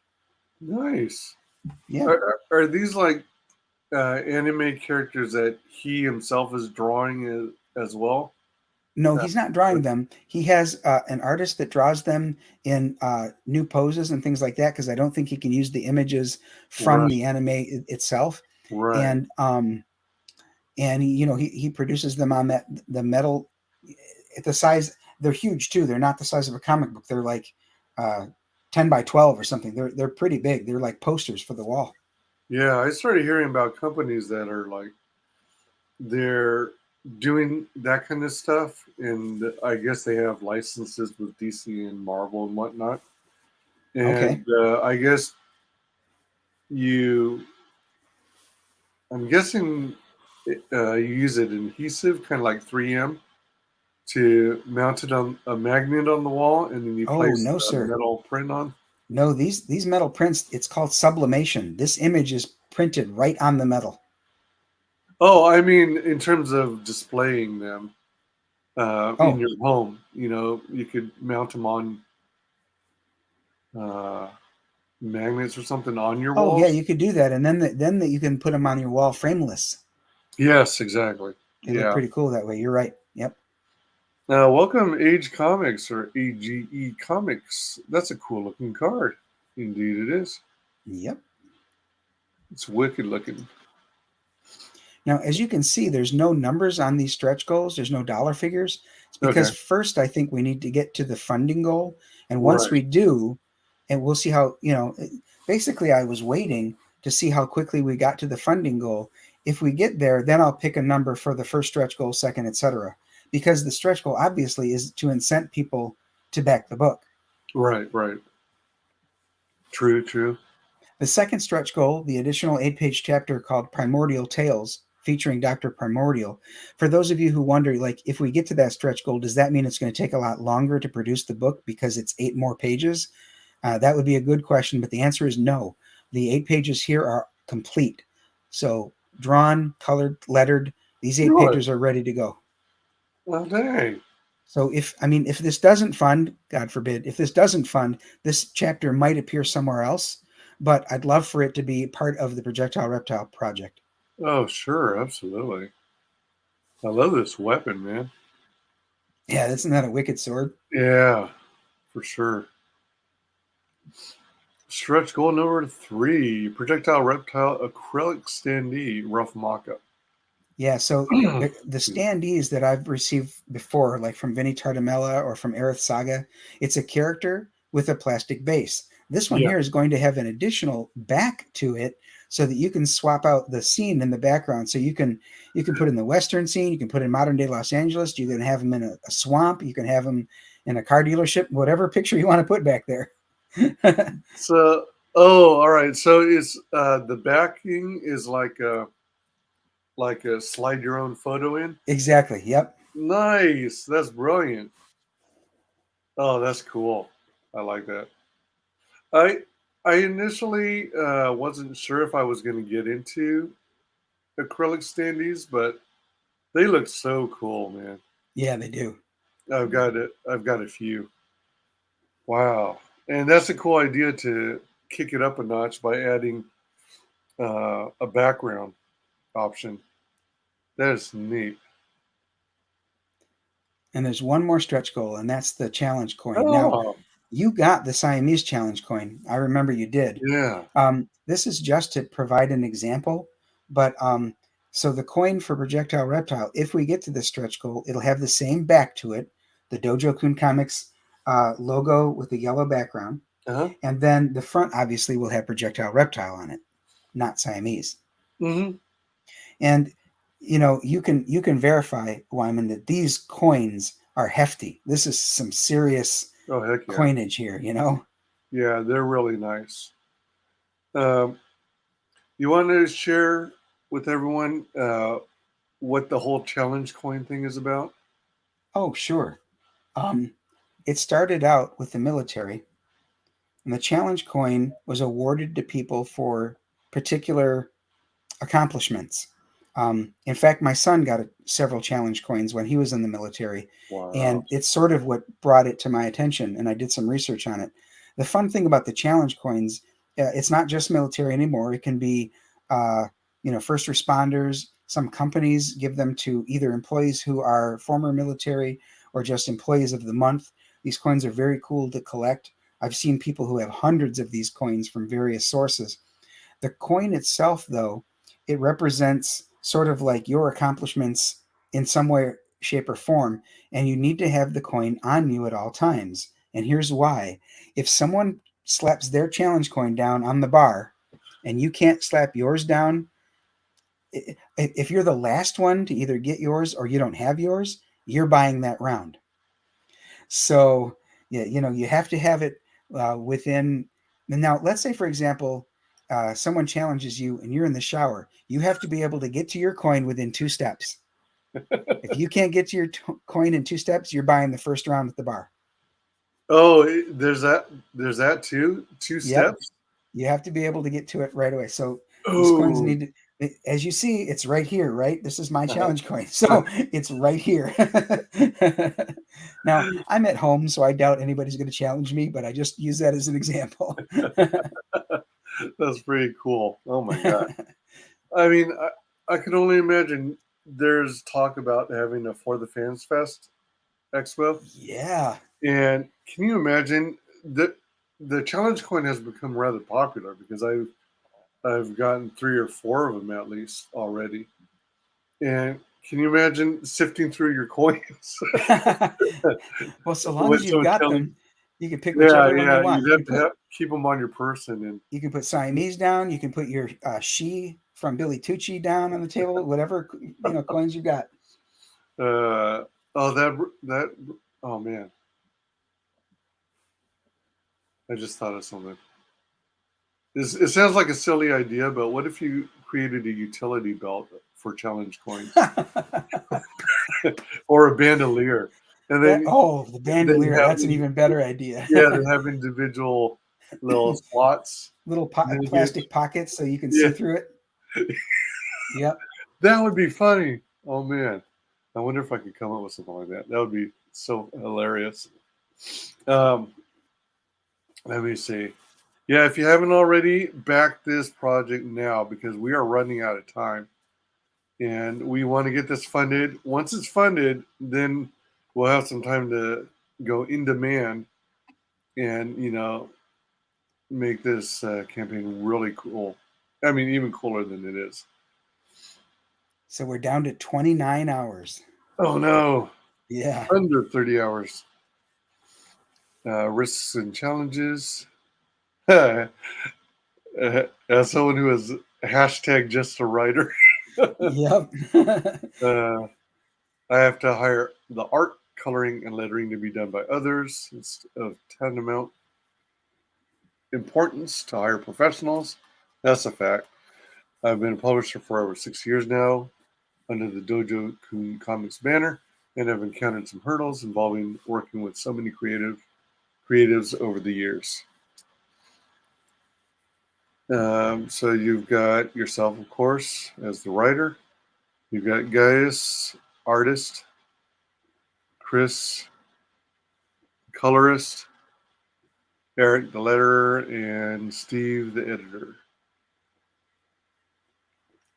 Speaker 2: Nice.
Speaker 3: Yeah.
Speaker 2: Are these like anime characters that he himself is drawing as well?
Speaker 3: No, he's not drawing them. He has an artist that draws them in new poses and things like that, because I don't think he can use the images from the anime itself.
Speaker 2: Right.
Speaker 3: And he produces them on the metal at the size. They're huge too. They're not the size of a comic book. They're like 10 by 12 or something. They're pretty big. They're like posters for the wall.
Speaker 2: Yeah, I started hearing about companies that are like, they're doing that kind of stuff, and I guess they have licenses with DC and Marvel and whatnot. And I guess I'm guessing you use an adhesive, kind of like 3M, to mount it on a magnet on the wall, and then you place a metal print on.
Speaker 3: No, these metal prints, it's called sublimation. This image is printed right on the metal.
Speaker 2: Oh, I mean, in terms of displaying them in your home, you could mount them on magnets or something on your wall.
Speaker 3: Oh, yeah, you could do that, and then you can put them on your wall frameless.
Speaker 2: Yes, exactly.
Speaker 3: They look pretty cool that way. You're right. Yep.
Speaker 2: Now, welcome Age Comics, or AGE Comics. That's a cool looking card. Indeed, it is.
Speaker 3: Yep.
Speaker 2: It's wicked looking.
Speaker 3: Now, as you can see, there's no numbers on these stretch goals. There's no dollar figures. It's because first, I think we need to get to the funding goal. And once we do, and we'll see how, basically I was waiting to see how quickly we got to the funding goal. If we get there, then I'll pick a number for the first stretch goal, second, etc. Because the stretch goal obviously is to incent people to back the book.
Speaker 2: Right. True.
Speaker 3: The second stretch goal, the additional 8-page chapter called Primordial Tales, featuring Dr. Primordial. For those of you who wonder, like, if we get to that stretch goal, does that mean it's going to take a lot longer to produce the book because it's 8 more pages? That would be a good question, but the answer is no. The 8 pages here are complete. So drawn, colored, lettered, these 8 pages are ready to go.
Speaker 2: Well, dang.
Speaker 3: So if this doesn't fund, God forbid, if this doesn't fund, this chapter might appear somewhere else, but I'd love for it to be part of the Projectile Reptile project.
Speaker 2: Oh, sure. Absolutely. I love this weapon, man.
Speaker 3: Yeah, isn't that a wicked sword?
Speaker 2: Yeah, for sure. Stretch goal number 3, Projectile Reptile Acrylic Standee Rough Mock-up.
Speaker 3: Yeah, so the standees that I've received before, like from Vinny Tartamella or from Aerith Saga, it's a character with a plastic base. This one
Speaker 2: Yeah.
Speaker 3: here is going to have an additional back to it so that you can swap out the scene in the background. So you can put in the Western scene, you can put in modern day Los Angeles, you can have them in a swamp, you can have them in a car dealership, whatever picture you want to put back there.
Speaker 2: So, all right. So it's the backing is like a slide your own photo in.
Speaker 3: Exactly. Yep.
Speaker 2: Nice. That's brilliant. Oh, that's cool. I like that. I initially wasn't sure if I was going to get into acrylic standees, but they look so cool, man.
Speaker 3: Yeah, they do.
Speaker 2: I've got it. I've got a few. Wow, and that's a cool idea to kick it up a notch by adding a background option. That is neat.
Speaker 3: And there's one more stretch goal, and that's the challenge coin. Now,
Speaker 2: Oh,
Speaker 3: you got the Siamese challenge coin. I remember you did.
Speaker 2: yeah.
Speaker 3: This is just to provide an example, but so the coin for Projectile Reptile, if we get to this stretch goal, it'll have the same back to it, the Dojo Kun Comics logo with the yellow background,
Speaker 2: Uh-huh.
Speaker 3: and then the front obviously will have Projectile Reptile on it, not Siamese.
Speaker 2: Mm-hmm.
Speaker 3: And you can verify, Wyman, that these coins are hefty. This is some serious
Speaker 2: Oh, heck yeah.
Speaker 3: coinage here,
Speaker 2: Yeah, they're really nice. You want to share with everyone what the whole challenge coin thing is about?
Speaker 3: Oh, sure. It started out with the military, and the challenge coin was awarded to people for particular accomplishments. In fact, my son got several challenge coins when he was in the military,
Speaker 2: Wow.
Speaker 3: and it's sort of what brought it to my attention, and I did some research on it. The fun thing about the challenge coins, it's not just military anymore. It can be, first responders. Some companies give them to either employees who are former military or just employees of the month. These coins are very cool to collect. I've seen people who have hundreds of these coins from various sources. The coin itself, though, it represents sort of like your accomplishments in some way, shape, or form, and you need to have the coin on you at all times. And here's why. If someone slaps their challenge coin down on the bar and you can't slap yours down, if you're the last one to either get yours or you don't have yours, you're buying that round. So, yeah, you have to have it within. Now, let's say, for example, someone challenges you and you're in the shower. You have to be able to get to your coin within 2 steps. If you can't get to your coin in 2 steps, you're buying the first round at the bar.
Speaker 2: Oh, there's that too? 2 steps?
Speaker 3: You have to be able to get to it right away. So these coins need to, as you see, it's right here, right? This is my challenge coin. So it's right here. Now, I'm at home, so I doubt anybody's going to challenge me, but I just use that as an example.
Speaker 2: That's pretty cool. Oh my God. I mean, I can only imagine there's talk about having a For the Fans Fest expo.
Speaker 3: Yeah.
Speaker 2: And can you imagine that the challenge coin has become rather popular because I've gotten 3 or 4 of them at least already. And can you imagine sifting through your coins?
Speaker 3: Well, so long as you've got them, you can pick whichever one you want.
Speaker 2: You'd have to keep them on your person, and
Speaker 3: you can put Siamese down. You can put your She from Billy Tucci down on the table. Whatever coins you got.
Speaker 2: Oh man, I just thought of something. It sounds like a silly idea, but what if you created a utility belt for challenge coins or a bandolier? And then
Speaker 3: the bandolier, that's an even better idea.
Speaker 2: Yeah, they have individual little slots.
Speaker 3: Little plastic pockets so you can see through it. Yep.
Speaker 2: That would be funny. Oh, man. I wonder if I could come up with something like that. That would be so hilarious. Let me see. Yeah, if you haven't already, back this project now because we are running out of time. and we want to get this funded. Once it's funded, then we'll have some time to go in demand and, make this campaign really cool. I mean, even cooler than it is.
Speaker 3: So we're down to 29 hours.
Speaker 2: Oh, no.
Speaker 3: Yeah.
Speaker 2: Under 30 hours. Risks and challenges. As someone who is hashtag just a writer,
Speaker 3: Yep.
Speaker 2: I have to hire the art, coloring, and lettering to be done by others. It's of tantamount importance to hire professionals. That's a fact. I've been a publisher for over 6 years now under the Dojo Kun Comics banner, and I've encountered some hurdles involving working with so many creatives over the years. So you've got yourself, of course, as the writer. You've got Gaius, artist, Chris, colorist, Eric, the letterer, and Steve, the editor.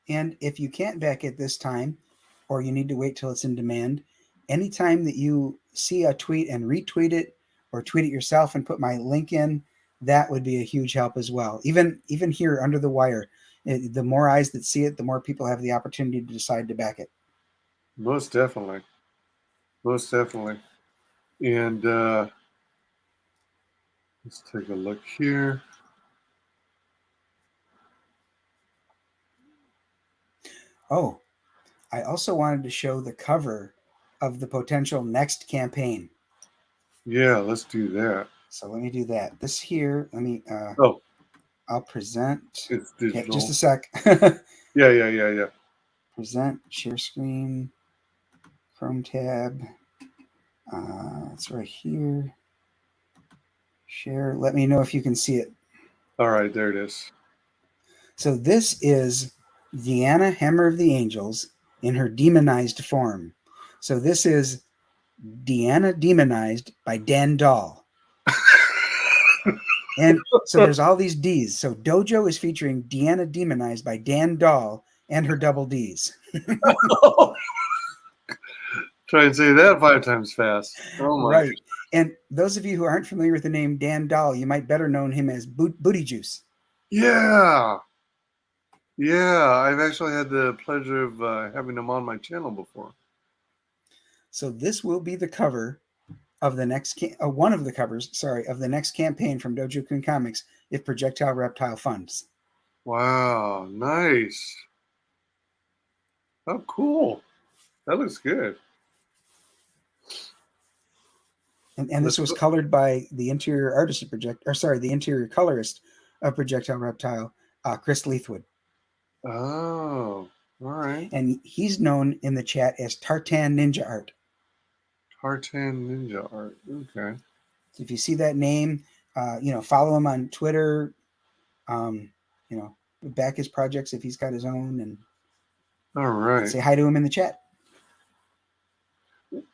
Speaker 3: And if you can't back it this time, or you need to wait till it's in demand, anytime that you see a tweet and retweet it or tweet it yourself and put my link in, that would be a huge help as well. Even here under the wire, the more eyes that see it, the more people have the opportunity to decide to back it.
Speaker 2: Most definitely. Most definitely. And let's take a look here.
Speaker 3: Oh, I also wanted to show the cover of the potential next campaign.
Speaker 2: Yeah, let's do that.
Speaker 3: So let me do that. This here, let me,
Speaker 2: Oh,
Speaker 3: I'll present.
Speaker 2: it's
Speaker 3: Yeah,
Speaker 2: digital.
Speaker 3: just a sec.
Speaker 2: Yeah.
Speaker 3: Present, share screen, Chrome tab. It's right here. Share. Let me know if you can see it.
Speaker 2: All right, there it is.
Speaker 3: So this is Deanna, Hammer of the Angels, in her demonized form. So this is Deanna demonized by Dan Dahl. And so there's all these D's. So Dojo is featuring Deanna demonized by Dan Dahl and her double D's.
Speaker 2: Try and say that 5 times fast. Oh my.
Speaker 3: Right. And those of you who aren't familiar with the name Dan Dahl, you might better know him as Booty Juice.
Speaker 2: Yeah. I've actually had the pleasure of having him on my channel before.
Speaker 3: So this will be the cover of the next one of the covers, of the next campaign from Dojo Kun Comics if Projectile Reptile funds.
Speaker 2: Wow, nice. Oh, cool. That looks good.
Speaker 3: And this was colored by the interior artist of the interior colorist of Projectile Reptile, Chris Leithwood.
Speaker 2: Oh, all right.
Speaker 3: And he's known in the chat as Tartan Ninja Art.
Speaker 2: Tartan Ninja Art. Okay.
Speaker 3: So if you see that name, follow him on Twitter. Back his projects if he's got his own, and
Speaker 2: all right.
Speaker 3: Say hi to him in the chat.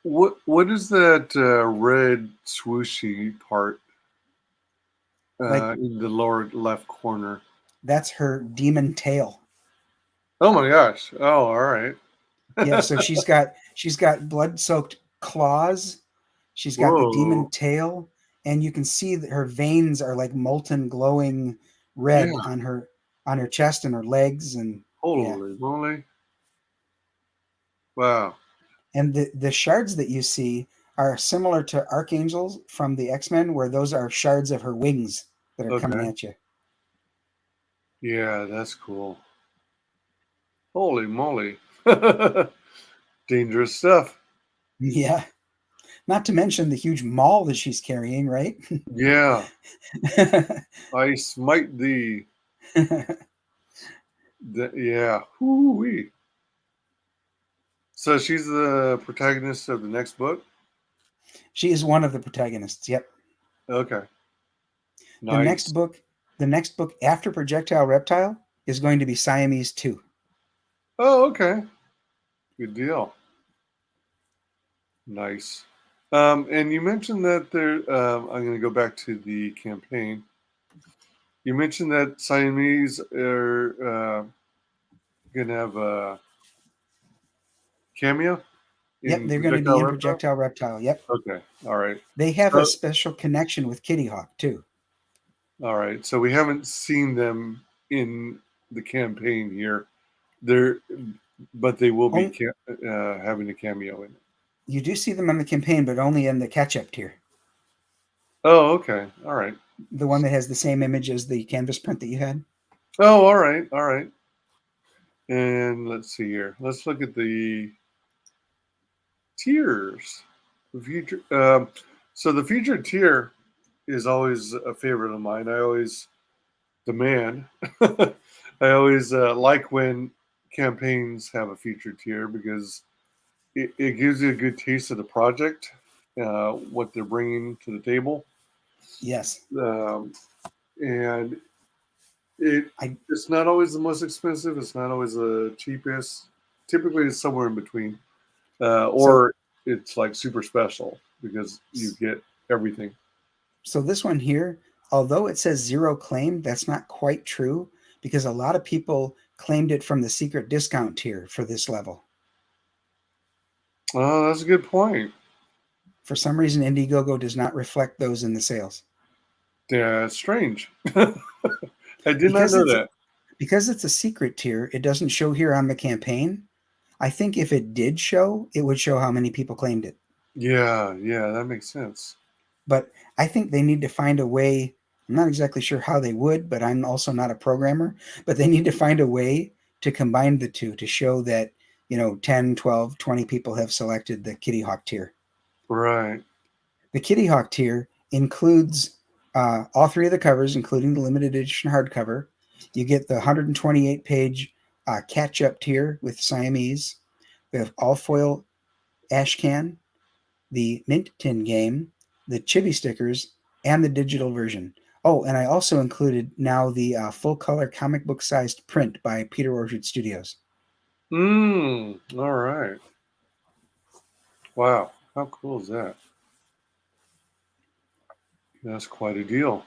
Speaker 2: What is that red swooshy part in the lower left corner?
Speaker 3: That's her demon tail.
Speaker 2: Oh my gosh! Oh, all right.
Speaker 3: Yeah, so she's got blood-soaked claws. She's got the demon tail, and you can see that her veins are like molten, glowing red on her chest and her legs. And
Speaker 2: holy moly! Wow.
Speaker 3: And the shards that you see are similar to archangels from the X-Men, where those are shards of her wings that are coming at you.
Speaker 2: Yeah, that's cool. Holy moly. Dangerous stuff.
Speaker 3: Yeah. Not to mention the huge maul that she's carrying, right?
Speaker 2: Yeah. I smite thee. Yeah. Whoo-wee. So she's the protagonist of the next book?
Speaker 3: She is one of the protagonists, yep.
Speaker 2: Okay.
Speaker 3: Nice. The next book after Projectile Reptile is going to be Siamese 2.
Speaker 2: Oh, okay. Good deal. Nice. And you mentioned that there, I'm going to go back to the campaign. You mentioned that Siamese are going to have cameo?
Speaker 3: Yep,
Speaker 2: In
Speaker 3: they're going to be
Speaker 2: Projectile
Speaker 3: in
Speaker 2: Reptile?
Speaker 3: Projectile Reptile. Yep.
Speaker 2: Okay, all right.
Speaker 3: They have a
Speaker 2: So-
Speaker 3: special connection with Kitty Hawk too.
Speaker 2: All right. So we haven't seen them in the campaign here. They're, but they will be having a cameo in it.
Speaker 3: You do see them on the campaign, but only in the catch-up tier.
Speaker 2: Oh, okay. All right.
Speaker 3: The one that has the same image as the canvas print that you had.
Speaker 2: Oh, all right. All right. And let's see here. Let's look at the tiers. The future. So the featured tier is always a favorite of mine. I always demand. I always like when campaigns have a featured tier because it gives you a good taste of the project, what they're bringing to the table.
Speaker 3: Yes.
Speaker 2: And it's not always the most expensive. It's not always the cheapest. Typically, it's somewhere in between. Or it's like super special because you get everything.
Speaker 3: So this one here, although it says 0 claim, that's not quite true because a lot of people claimed it from the secret discount tier for this level.
Speaker 2: Oh, that's a good point.
Speaker 3: For some reason, Indiegogo does not reflect those in the sales.
Speaker 2: Yeah, it's strange. I did not know that.
Speaker 3: Because it's a secret tier, it doesn't show here on the campaign. I think if it did show, it would show how many people claimed it.
Speaker 2: Yeah, that makes sense.
Speaker 3: But I think they need to find a way. I'm not exactly sure how they would, but I'm also not a programmer. But they need to find a way to combine the two to show that, 10, 12, 20 people have selected the Kitty Hawk tier.
Speaker 2: Right.
Speaker 3: The Kitty Hawk tier includes all 3 of the covers, including the limited edition hardcover. You get the 128-page catch-up tier with Siamese, the all-foil ash can, the mint tin game, the chibi stickers, and the digital version. Oh, and I also included now the full-color comic book-sized print by Peter Orchard Studios.
Speaker 2: All right. Wow, how cool is that? That's quite a deal.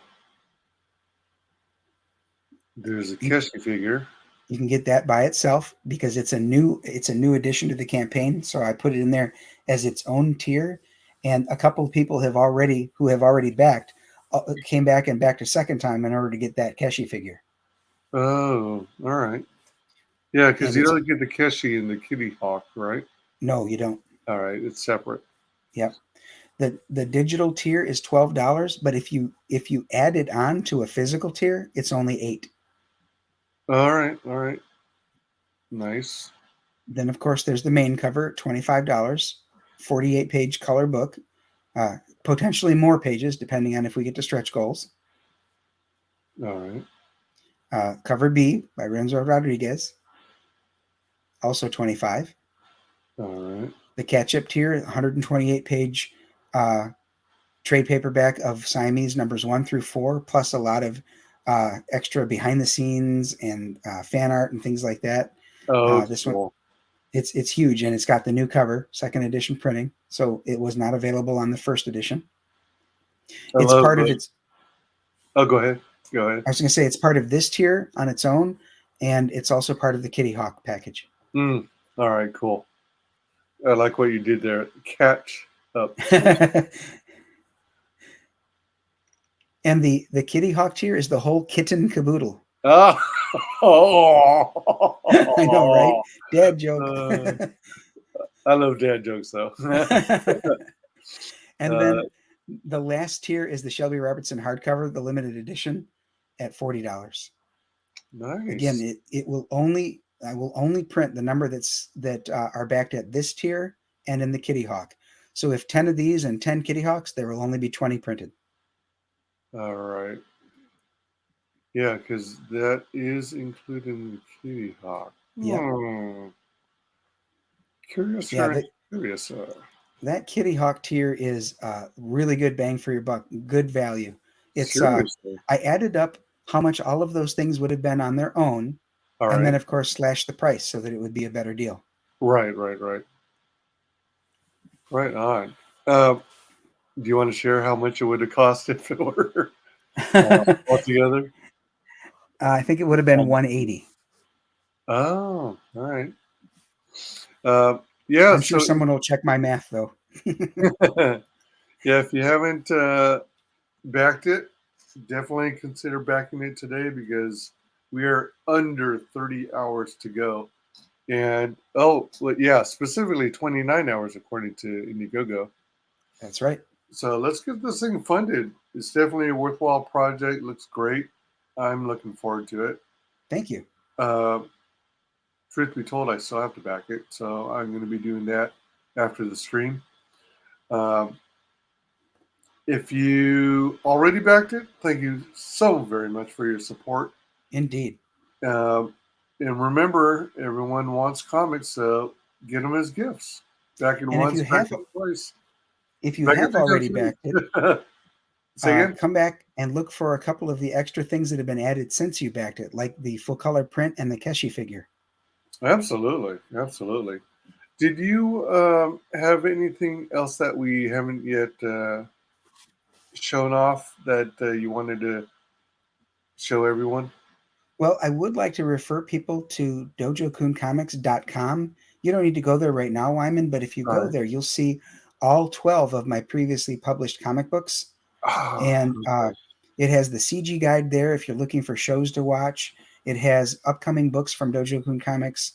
Speaker 2: There's a Keshi figure.
Speaker 3: You can get that by itself because it's a new addition to the campaign. So I put it in there as its own tier. And a couple of people who have already backed came back and backed a second time in order to get that Keshi figure.
Speaker 2: Oh, all right. Yeah, because you don't get the Keshi and the Kitty Hawk, right?
Speaker 3: No, you don't.
Speaker 2: All right, it's separate.
Speaker 3: Yep. The digital tier is $12, but if you add it on to a physical tier, it's only $8.
Speaker 2: All right. Nice.
Speaker 3: Then of course there's the main cover, $25, 48-page color book, potentially more pages depending on if we get to stretch goals.
Speaker 2: All right.
Speaker 3: Cover B by Renzo Rodriguez, also $25.
Speaker 2: All right.
Speaker 3: The catch-up tier, 128-page trade paperback of Siamese numbers 1 through 4, plus a lot of extra behind the scenes and fan art and things like that.
Speaker 2: Oh,
Speaker 3: this
Speaker 2: cool.
Speaker 3: one, it's huge, and it's got the new cover, second edition printing. So it was not available on the first edition. It's part of its.
Speaker 2: Oh, go ahead.
Speaker 3: I was going to say it's part of this tier on its own, and it's also part of the Kitty Hawk package.
Speaker 2: All right, cool. I like what you did there. Catch up.
Speaker 3: And the Kitty Hawk tier is the whole kitten caboodle.
Speaker 2: Oh,
Speaker 3: I know, right? Dad joke.
Speaker 2: I love dad jokes, though.
Speaker 3: And then the last tier is the Shelby Robertson hardcover, the limited edition, at $40.
Speaker 2: Nice.
Speaker 3: Again, I will only print the number that are backed at this tier and in the Kitty Hawk. So if 10 of these and 10 Kitty Hawks, there will only be 20 printed.
Speaker 2: All right. Yeah, because that is included in the Kitty Hawk.
Speaker 3: Yeah.
Speaker 2: Curious.
Speaker 3: Yeah,
Speaker 2: Curious.
Speaker 3: That Kitty Hawk tier is really good bang for your buck, good value. It's I added up how much all of those things would have been on their own, and then of course slashed the price so that it would be a better deal.
Speaker 2: Right on. Do you want to share how much it would have cost if it were altogether?
Speaker 3: I think it would have been $180.
Speaker 2: Oh, all right. Yeah,
Speaker 3: I'm sure someone will check my math though.
Speaker 2: yeah, if you haven't backed it, definitely consider backing it today because we are under 30 hours to go. And specifically 29 hours according to Indiegogo.
Speaker 3: That's right.
Speaker 2: So let's get this thing funded. It's definitely a worthwhile project. Looks great. I'm looking forward to it.
Speaker 3: Thank you.
Speaker 2: Truth be told, I still have to back it, so I'm going to be doing that after the stream. If you already backed it, thank you so very much for your support.
Speaker 3: Indeed.
Speaker 2: And remember, everyone wants comics, so get them as gifts. Back in once, back in twice.
Speaker 3: If you have already backed it, come back and look for a couple of the extra things that have been added since you backed it, like the full color print and the Keshi figure.
Speaker 2: Absolutely. Absolutely. Did you have anything else that we haven't yet shown off that you wanted to show everyone?
Speaker 3: Well, I would like to refer people to dojokuncomics.com. You don't need to go there right now, Wyman, but if you go there, you'll see all 12 of my previously published comic books. And it has the CG guide there if you're looking for shows to watch. It has upcoming books from Dojo Kun Comics,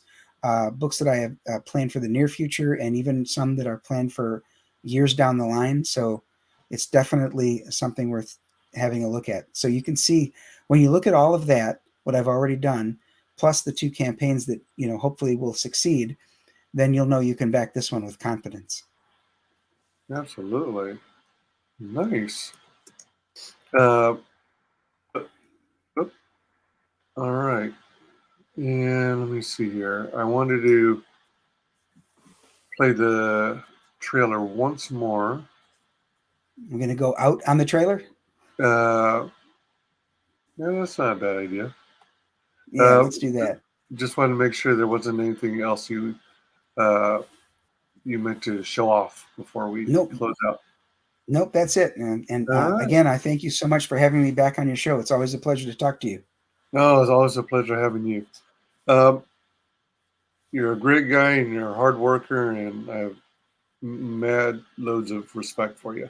Speaker 3: books that I have planned for the near future, and even some that are planned for years down the line. So it's definitely something worth having a look at. So you can see when you look at all of that, what I've already done, plus the 2 campaigns that, hopefully will succeed, then you'll know you can back this one with confidence.
Speaker 2: Absolutely. Nice. All right. And let me see here. I wanted to play the trailer once more.
Speaker 3: I'm going to go out on the trailer?
Speaker 2: No, that's not a bad idea.
Speaker 3: Yeah, let's do that.
Speaker 2: Just wanted to make sure there wasn't anything else you meant to show off before we close out.
Speaker 3: Nope, that's it. And again, I thank you so much for having me back on your show. It's always a pleasure to talk to you.
Speaker 2: No, it's always a pleasure having you. You're a great guy and you're a hard worker, and I have mad loads of respect for you.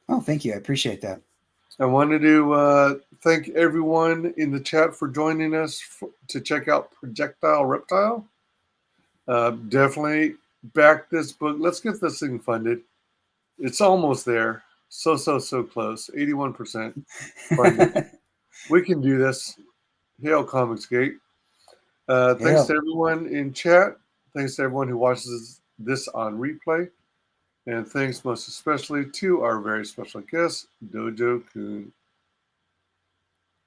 Speaker 3: Oh, thank you. I appreciate that.
Speaker 2: I wanted to thank everyone in the chat for joining us to check out Projectile Reptile. Definitely back this book. Let's get this thing funded. It's almost there. So close. 81% funded. We can do this. Hail Comicsgate. Thanks to everyone in chat. Thanks to everyone who watches this on replay. And thanks most especially to our very special guest, Dojo Kun.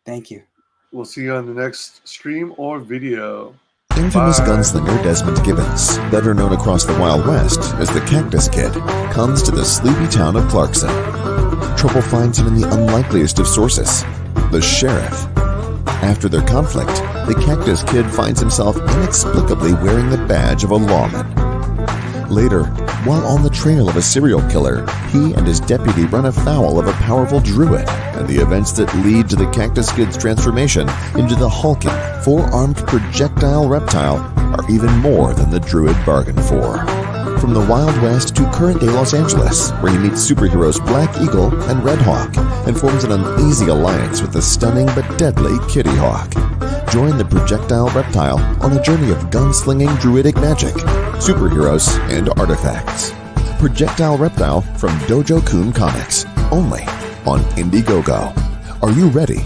Speaker 3: Thank you.
Speaker 2: We'll see you on the next stream or video.
Speaker 4: Infamous gunslinger Desmond Gibbons, better known across the Wild West as the Cactus Kid, comes to the sleepy town of Clarkson. Trouble finds him in the unlikeliest of sources, the sheriff. After their conflict, the Cactus Kid finds himself inexplicably wearing the badge of a lawman. Later, while on the trail of a serial killer, he and his deputy run afoul of a powerful druid, and the events that lead to the Cactus Kid's transformation into the hulking, 4-armed projectile reptile are even more than the druid bargained for. From the Wild West to current-day Los Angeles, where he meets superheroes Black Eagle and Red Hawk, and forms an uneasy alliance with the stunning but deadly Kitty Hawk. Join the Projectile Reptile on a journey of gunslinging druidic magic, superheroes, and artifacts. Projectile Reptile from Dojo Kun Comics, only on Indiegogo. Are you ready